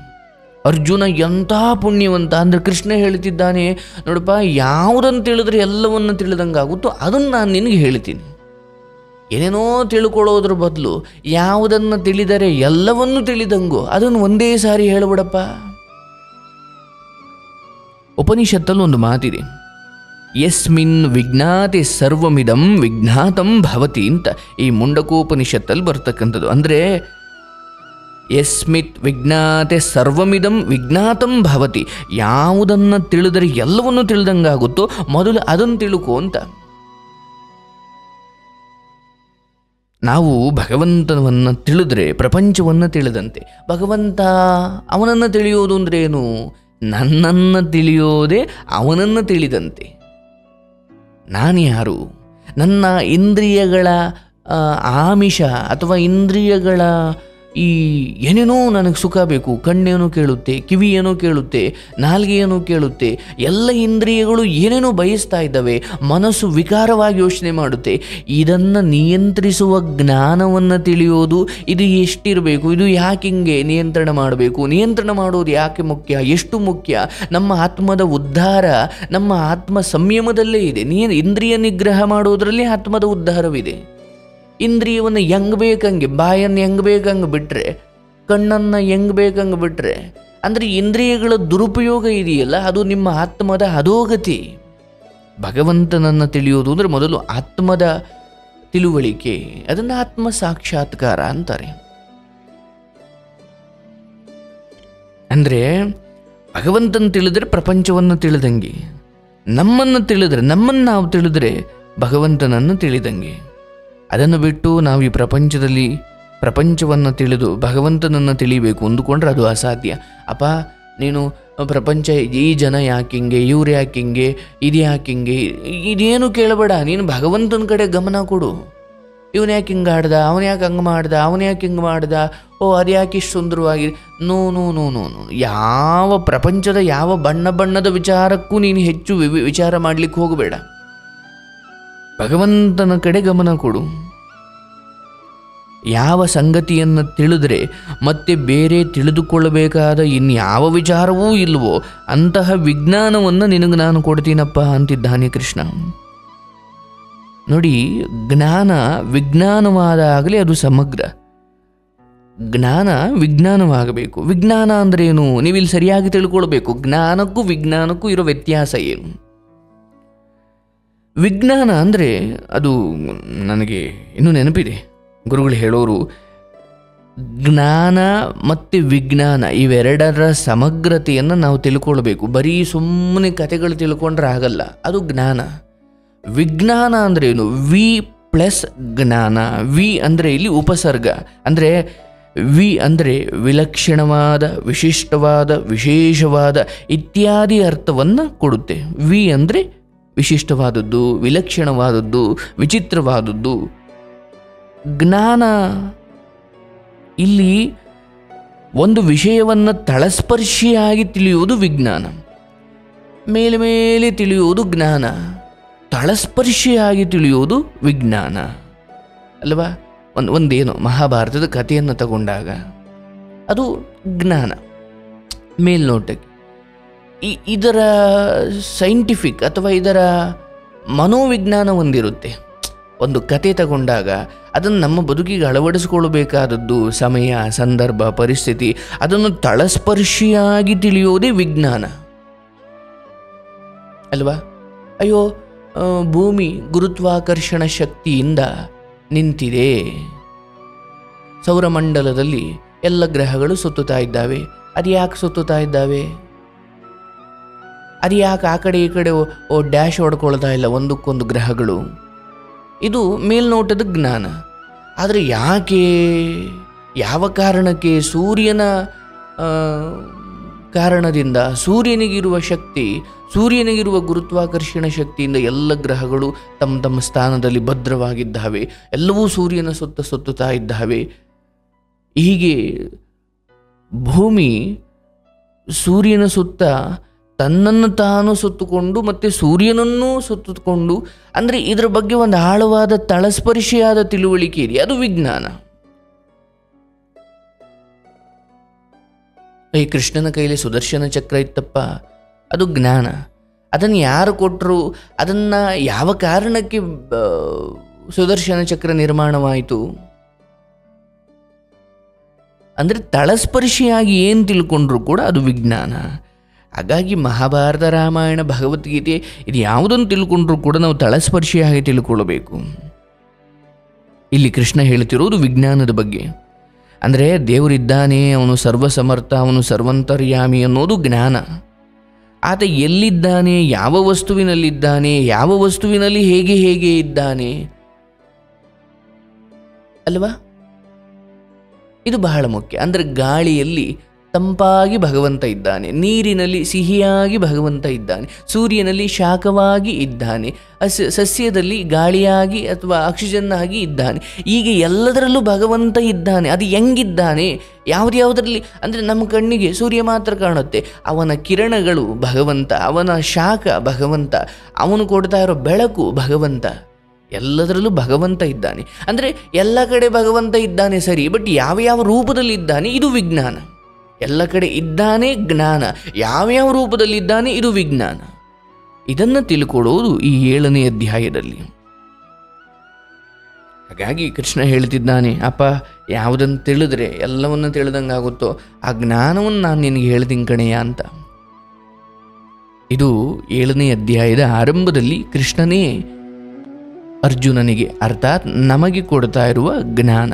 ಅರ್ಜುನ ಎಂಥ ಪುಣ್ಯವಂತ ಅಂದರೆ ಕೃಷ್ಣ ಹೇಳ್ತಿದ್ದಾನೆ, ನೋಡಪ್ಪ, ಯಾವುದನ್ನು ತಿಳಿದ್ರೆ ಎಲ್ಲವನ್ನು ತಿಳಿದಂಗೆ ಆಗುತ್ತೋ ಅದನ್ನು ನಾನು ನಿನಗೆ ಹೇಳ್ತೀನಿ. ಏನೇನೋ ತಿಳ್ಕೊಳ್ಳೋದ್ರ ಬದಲು ಯಾವುದನ್ನು ತಿಳಿದರೆ ಎಲ್ಲವನ್ನು ತಿಳಿದಂಗೋ ಅದನ್ನು ಒಂದೇ ಸಾರಿ ಹೇಳ್ಬಿಡಪ್ಪ. ಉಪನಿಷತ್ತಲ್ಲಿ ಒಂದು ಮಾತಿದೆ, ಯಸ್ಮಿನ್ ವಿಜ್ಞಾತೆ ಸರ್ವಮಿದಂ ವಿಜ್ಞಾತಂ ಭವತಿ ಅಂತ. ಈ ಮುಂಡಕೋಪನಿಷತ್ತಲ್ಲಿ ಬರ್ತಕ್ಕಂಥದ್ದು. ಅಂದರೆ ಯಸ್ಮಿತ್ ವಿಜ್ಞಾತೆ ಸರ್ವಮಿದಂ ವಿಜ್ಞಾತಂ ಭವತಿ, ಯಾವುದನ್ನು ತಿಳಿದರೆ ಎಲ್ಲವನ್ನು ತಿಳಿದಂಗಾಗುತ್ತೋ ಮೊದಲು ಅದನ್ನು ತಿಳ್ಕೊ ಅಂತ. ನಾವು ಭಗವಂತನನ್ನು ತಿಳಿದ್ರೆ ಪ್ರಪಂಚವನ್ನು ತಿಳಿದಂತೆ. ಭಗವಂತ ಅವನನ್ನು ತಿಳಿಯೋದು ಅಂದರೆ ಏನು? ನನ್ನನ್ನು ತಿಳಿಯೋದೇ ಅವನನ್ನು ತಿಳಿದಂತೆ. ನಾನು ಯಾರು? ನನ್ನ ಇಂದ್ರಿಯಗಳ ಆಮಿಷ ಅಥವಾ ಇಂದ್ರಿಯಗಳ ಈ ಏನೇನೋ ನನಗೆ ಸುಖ ಬೇಕು. ಕಣ್ಣೇನೋ ಕೇಳುತ್ತೆ, ಕಿವಿಯೇನೋ ಕೇಳುತ್ತೆ, ನಾಲ್ಗೆಯೇನೋ ಕೇಳುತ್ತೆ. ಎಲ್ಲ ಇಂದ್ರಿಯಗಳು ಏನೇನೋ ಬಯಸ್ತಾ ಇದ್ದಾವೆ. ಮನಸ್ಸು ವಿಕಾರವಾಗಿ ಯೋಚನೆ ಮಾಡುತ್ತೆ. ಇದನ್ನು ನಿಯಂತ್ರಿಸುವ ಜ್ಞಾನವನ್ನು ತಿಳಿಯೋದು, ಇದು ಎಷ್ಟಿರಬೇಕು, ಇದು ಯಾಕೆ ಹಿಂಗೆ ನಿಯಂತ್ರಣ ಮಾಡಬೇಕು, ನಿಯಂತ್ರಣ ಮಾಡೋದು ಯಾಕೆ ಮುಖ್ಯ, ಎಷ್ಟು ಮುಖ್ಯ. ನಮ್ಮ ಆತ್ಮದ ಉದ್ಧಾರ ನಮ್ಮ ಆತ್ಮ ಸಂಯಮದಲ್ಲೇ ಇದೆ. ಇಂದ್ರಿಯ ನಿಗ್ರಹ ಮಾಡೋದರಲ್ಲಿ ಆತ್ಮದ ಉದ್ಧಾರವಿದೆ. ಇಂದ್ರಿಯವನ್ನು ಹೆಂಗೆ ಬೇಕಂಗೆ, ಬಾಯನ್ನು ಹೆಂಗೆ ಬೇಕಂಗೆ ಬಿಟ್ಟರೆ, ಕಣ್ಣನ್ನು ಹೆಂಗೆ ಬೇಕಂಗೆ ಬಿಟ್ಟರೆ, ಅಂದರೆ ಇಂದ್ರಿಯಗಳ ದುರುಪಯೋಗ ಇದೆಯಲ್ಲ, ಅದು ನಿಮ್ಮ ಆತ್ಮದ ಅಧೋಗತಿ. ಭಗವಂತನನ್ನು ತಿಳಿಯೋದು ಅಂದರೆ ಮೊದಲು ಆತ್ಮದ ತಿಳುವಳಿಕೆ, ಅದನ್ನು ಆತ್ಮ ಸಾಕ್ಷಾತ್ಕಾರ ಅಂತಾರೆ. ಅಂದರೆ ಭಗವಂತನ ತಿಳಿದ್ರೆ ಪ್ರಪಂಚವನ್ನು ತಿಳಿದಂಗೆ, ನಮ್ಮನ್ನು ತಿಳಿದ್ರೆ, ನಮ್ಮನ್ನು ನಾವು ತಿಳಿದ್ರೆ ಭಗವಂತನನ್ನು ತಿಳಿದಂಗೆ. ಅದನ್ನು ಬಿಟ್ಟು ನಾವು ಈ ಪ್ರಪಂಚವನ್ನು ತಿಳಿದು ಭಗವಂತನನ್ನು ತಿಳಿಬೇಕು ಅಂದುಕೊಂಡ್ರೆ ಅದು ಅಸಾಧ್ಯ. ಅಪ್ಪ, ನೀನು ಪ್ರಪಂಚ, ಈ ಜನ ಯಾಕಿಂಗೆ, ಇವ್ರು ಯಾಕಿಂಗೆ, ಇದು ಯಾಕಿಂಗೆ, ಇದೇನು ಕೇಳಬೇಡ. ನೀನು ಭಗವಂತನ ಕಡೆ ಗಮನ ಕೊಡು. ಇವನು ಯಾಕೆ ಹಿಂಗೆ ಆಡ್ದ, ಅವನು ಯಾಕೆ ಹಂಗೆ ಮಾಡ್ದ, ಅವನು ಯಾಕೆ ಹಿಂಗೆ ಮಾಡ್ದ, ಓ ಅದು ಯಾಕೆ ಇಷ್ಟು ಸುಂದರವಾಗಿ. No no no no no ಯಾವ ಪ್ರಪಂಚದ ಯಾವ ಬಣ್ಣದ ವಿಚಾರಕ್ಕೂ ನೀನು ಹೆಚ್ಚು ವಿಚಾರ ಮಾಡಲಿಕ್ಕೆ ಹೋಗಬೇಡ. ಭಗವಂತನ ಕಡೆ ಗಮನ ಕೊಡು. ಯಾವ ಸಂಗತಿಯನ್ನು ತಿಳಿದ್ರೆ ಮತ್ತೆ ಬೇರೆ ತಿಳಿದುಕೊಳ್ಳಬೇಕಾದ ಇನ್ಯಾವ ವಿಚಾರವೂ ಇಲ್ವೋ ಅಂತಹ ವಿಜ್ಞಾನವನ್ನು ನಿನಗೆ ನಾನು ಕೊಡ್ತೀನಪ್ಪ ಅಂತಿದ್ದಾನೆ ಕೃಷ್ಣ. ನೋಡಿ, ಜ್ಞಾನ ವಿಜ್ಞಾನವಾದಾಗಲೇ ಅದು ಸಮಗ್ರ. ಜ್ಞಾನ ವಿಜ್ಞಾನವಾಗಬೇಕು. ವಿಜ್ಞಾನ ಅಂದ್ರೆ ಏನು? ನೀವಿಲ್ಲಿ ಸರಿಯಾಗಿ ತಿಳ್ಕೊಳ್ಬೇಕು. ಜ್ಞಾನಕ್ಕೂ ವಿಜ್ಞಾನಕ್ಕೂ ಇರೋ ವ್ಯತ್ಯಾಸ ಏನು? ವಿಜ್ಞಾನ ಅಂದರೆ ಅದು ನನಗೆ ಇನ್ನೂ ನೆನಪಿದೆ. ಗುರುಗಳು ಹೇಳೋರು, ಜ್ಞಾನ ಮತ್ತು ವಿಜ್ಞಾನ ಇವೆರಡರ ಸಮಗ್ರತೆಯನ್ನು ನಾವು ತಿಳ್ಕೊಳ್ಬೇಕು. ಬರೀ ಸುಮ್ಮನೆ ಕಥೆಗಳು ತಿಳ್ಕೊಂಡ್ರೆ ಆಗಲ್ಲ. ಅದು ಜ್ಞಾನ. ವಿಜ್ಞಾನ ಅಂದರೆ ಏನು? ವಿ ಪ್ಲಸ್ ಜ್ಞಾನ. ವಿ ಅಂದರೆ ಇಲ್ಲಿ ಉಪಸರ್ಗ. ಅಂದರೆ ವಿ ಅಂದರೆ ವಿಲಕ್ಷಣವಾದ, ವಿಶಿಷ್ಟವಾದ, ವಿಶೇಷವಾದ ಇತ್ಯಾದಿ ಅರ್ಥವನ್ನು ಕೊಡುತ್ತೆ. ವಿ ಅಂದರೆ ವಿಶಿಷ್ಟವಾದದ್ದು, ವಿಲಕ್ಷಣವಾದದ್ದು, ವಿಚಿತ್ರವಾದದ್ದು. ಜ್ಞಾನ ಇಲ್ಲಿ ಒಂದು ವಿಷಯವನ್ನು ತಳಸ್ಪರ್ಶಿಯಾಗಿ ತಿಳಿಯುವುದು ವಿಜ್ಞಾನ. ಮೇಲೆ ಮೇಲೆ ತಿಳಿಯುವುದು ಜ್ಞಾನ. ತಳಸ್ಪರ್ಶಿಯಾಗಿ ತಿಳಿಯುವುದು ವಿಜ್ಞಾನ ಅಲ್ವಾ? ಒಂದೇನು ಮಹಾಭಾರತದ ಕಥೆಯನ್ನು ತಗೊಂಡಾಗ ಅದು ಜ್ಞಾನ ಮೇಲ್ನೋಟಕ್ಕೆ. ಇದರ ಸೈಂಟಿಫಿಕ್ ಅಥವಾ ಇದರ ಮನೋವಿಜ್ಞಾನ ಒಂದಿರುತ್ತೆ. ಒಂದು ಕತೆ ತಗೊಂಡಾಗ ಅದನ್ನು ನಮ್ಮ ಬದುಕಿಗೆ ಅಳವಡಿಸಿಕೊಳ್ಳಬೇಕಾದದ್ದು ಸಮಯ, ಸಂದರ್ಭ, ಪರಿಸ್ಥಿತಿ, ಅದನ್ನು ತಳಸ್ಪರ್ಶಿಯಾಗಿ ತಿಳಿಯೋದೇ ವಿಜ್ಞಾನ ಅಲ್ವಾ? ಅಯ್ಯೋ, ಭೂಮಿ ಗುರುತ್ವಾಕರ್ಷಣ ಶಕ್ತಿಯಿಂದ ನಿಂತಿದೆ. ಸೌರಮಂಡಲದಲ್ಲಿ ಎಲ್ಲ ಗ್ರಹಗಳು ಸುತ್ತುತ್ತಾ ಇದ್ದಾವೆ. ಅದು ಯಾಕೆ ಸುತ್ತುತ್ತಾ ಇದ್ದಾವೆ? ಅದು ಯಾಕೆ ಆ ಕಡೆ ಈ ಕಡೆ ಡ್ಯಾಶ್ ಹೊಡ್ಕೊಳ್ತಾ ಇಲ್ಲ ಒಂದಕ್ಕೊಂದು ಗ್ರಹಗಳು? ಇದು ಮೇಲ್ನೋಟದ ಜ್ಞಾನ. ಆದರೆ ಯಾಕೆ, ಯಾವ ಕಾರಣಕ್ಕೆ? ಸೂರ್ಯನ ಕಾರಣದಿಂದ, ಸೂರ್ಯನಿಗಿರುವ ಶಕ್ತಿ, ಸೂರ್ಯನಿಗಿರುವ ಗುರುತ್ವಾಕರ್ಷಣ ಶಕ್ತಿಯಿಂದ ಎಲ್ಲ ಗ್ರಹಗಳು ತಮ್ಮ ತಮ್ಮ ಸ್ಥಾನದಲ್ಲಿ ಭದ್ರವಾಗಿದ್ದಾವೆ. ಎಲ್ಲವೂ ಸೂರ್ಯನ ಸುತ್ತುತ್ತಾ ಇದ್ದಾವೆ. ಹೀಗೆ ಭೂಮಿ ಸೂರ್ಯನ ಸುತ್ತ ತನ್ನನ್ನು ತಾನು ಸುತ್ತುಕೊಂಡು ಮತ್ತು ಸೂರ್ಯನನ್ನೂ ಸುತ್ತುಕೊಂಡು, ಅಂದರೆ ಇದರ ಬಗ್ಗೆ ಒಂದು ಆಳವಾದ ತಳಸ್ಪರ್ಶಿಯಾದ ತಿಳುವಳಿಕೆ ಇದೆ. ಅದು ವಿಜ್ಞಾನ. ಈ ಕೃಷ್ಣನ ಕೈಲಿ ಸುದರ್ಶನ ಚಕ್ರ ಇತ್ತಪ್ಪ, ಅದು ಜ್ಞಾನ. ಅದನ್ನು ಯಾರು ಕೊಟ್ಟರು? ಅದನ್ನು ಯಾವ ಕಾರಣಕ್ಕೆ ಸುದರ್ಶನ ಚಕ್ರ ನಿರ್ಮಾಣವಾಯಿತು? ಅಂದರೆ ತಳಸ್ಪರ್ಶಿಯಾಗಿ ಏನು ತಿಳ್ಕೊಂಡ್ರು ಕೂಡ ಅದು ವಿಜ್ಞಾನ. ಹಾಗಾಗಿ ಮಹಾಭಾರತ, ರಾಮಾಯಣ, ಭಗವದ್ಗೀತೆ ಇದು ಯಾವುದನ್ನು ತಿಳ್ಕೊಂಡ್ರೂ ಕೂಡ ನಾವು ತಳಸ್ಪರ್ಶಿಯಾಗಿ ತಿಳ್ಕೊಳ್ಬೇಕು. ಇಲ್ಲಿ ಕೃಷ್ಣ ಹೇಳ್ತಿರೋದು ವಿಜ್ಞಾನದ ಬಗ್ಗೆ. ಅಂದರೆ ದೇವರಿದ್ದಾನೆ, ಅವನು ಸರ್ವಸಮರ್ಥ, ಅವನು ಸರ್ವಂತರ್ಯಾಮಿ ಅನ್ನೋದು ಜ್ಞಾನ. ಆತ ಎಲ್ಲಿದ್ದಾನೆ, ಯಾವ ವಸ್ತುವಿನಲ್ಲಿದ್ದಾನೆ, ಯಾವ ವಸ್ತುವಿನಲ್ಲಿ ಹೇಗೆ ಹೇಗೆ ಇದ್ದಾನೆ ಅಲ್ವಾ, ಇದು ಬಹಳ ಮುಖ್ಯ. ಅಂದರೆ ಗಾಳಿಯಲ್ಲಿ ತಂಪಾಗಿ ಭಗವಂತ ಇದ್ದಾನೆ, ನೀರಿನಲ್ಲಿ ಸಿಹಿಯಾಗಿ ಭಗವಂತ ಇದ್ದಾನೆ, ಸೂರ್ಯನಲ್ಲಿ ಶಾಖವಾಗಿ ಇದ್ದಾನೆ, ಸಸ್ಯದಲ್ಲಿ ಗಾಳಿಯಾಗಿ ಅಥವಾ ಆಕ್ಸಿಜನ್ ಆಗಿ ಇದ್ದಾನೆ. ಈಗ ಎಲ್ಲದರಲ್ಲೂ ಭಗವಂತ ಇದ್ದಾನೆ. ಅದು ಹೆಂಗಿದ್ದಾನೆ, ಯಾವುದ್ಯಾವುದರಲ್ಲಿ? ಅಂದರೆ ನಮ್ಮ ಕಣ್ಣಿಗೆ ಸೂರ್ಯ ಮಾತ್ರ ಕಾಣುತ್ತೆ, ಅವನ ಕಿರಣಗಳು ಭಗವಂತ, ಅವನ ಶಾಖ ಭಗವಂತ, ಅವನು ಕೊಡ್ತಾ ಇರೋ ಬೆಳಕು ಭಗವಂತ. ಎಲ್ಲದರಲ್ಲೂ ಭಗವಂತ ಇದ್ದಾನೆ. ಅಂದರೆ ಎಲ್ಲ ಕಡೆ ಭಗವಂತ ಇದ್ದಾನೆ ಸರಿ, ಬಟ್ ಯಾವ ರೂಪದಲ್ಲಿ ಇದ್ದಾನೆ ಇದು ವಿಜ್ಞಾನ. ಎಲ್ಲ ಕಡೆ ಇದ್ದಾನೆ ಜ್ಞಾನ, ಯಾವ್ಯಾವ ರೂಪದಲ್ಲಿದ್ದಾನೆ ಇದು ವಿಜ್ಞಾನ. ಇದನ್ನು ತಿಳ್ಕೊಳ್ಳೋದು ಈ 7ನೇ ಅಧ್ಯಾಯದಲ್ಲಿ. ಹಾಗಾಗಿ ಕೃಷ್ಣ ಹೇಳ್ತಿದ್ದಾನೆ, ಅಪ್ಪ ಯಾವುದನ್ನು ತಿಳಿದ್ರೆ ಎಲ್ಲವನ್ನು ತಿಳಿದಂಗಾಗುತ್ತೋ ಆ ಜ್ಞಾನವನ್ನು ನಾನು ನಿನಗೆ ಹೇಳ್ತೀನಿ ಕಣೆಯ ಅಂತ. ಇದು 7ನೇ ಅಧ್ಯಾಯದ ಆರಂಭದಲ್ಲಿ ಕೃಷ್ಣನೇ ಅರ್ಜುನನಿಗೆ, ಅರ್ಥಾತ್ ನಮಗೆ ಕೊಡ್ತಾ ಇರುವ ಜ್ಞಾನ.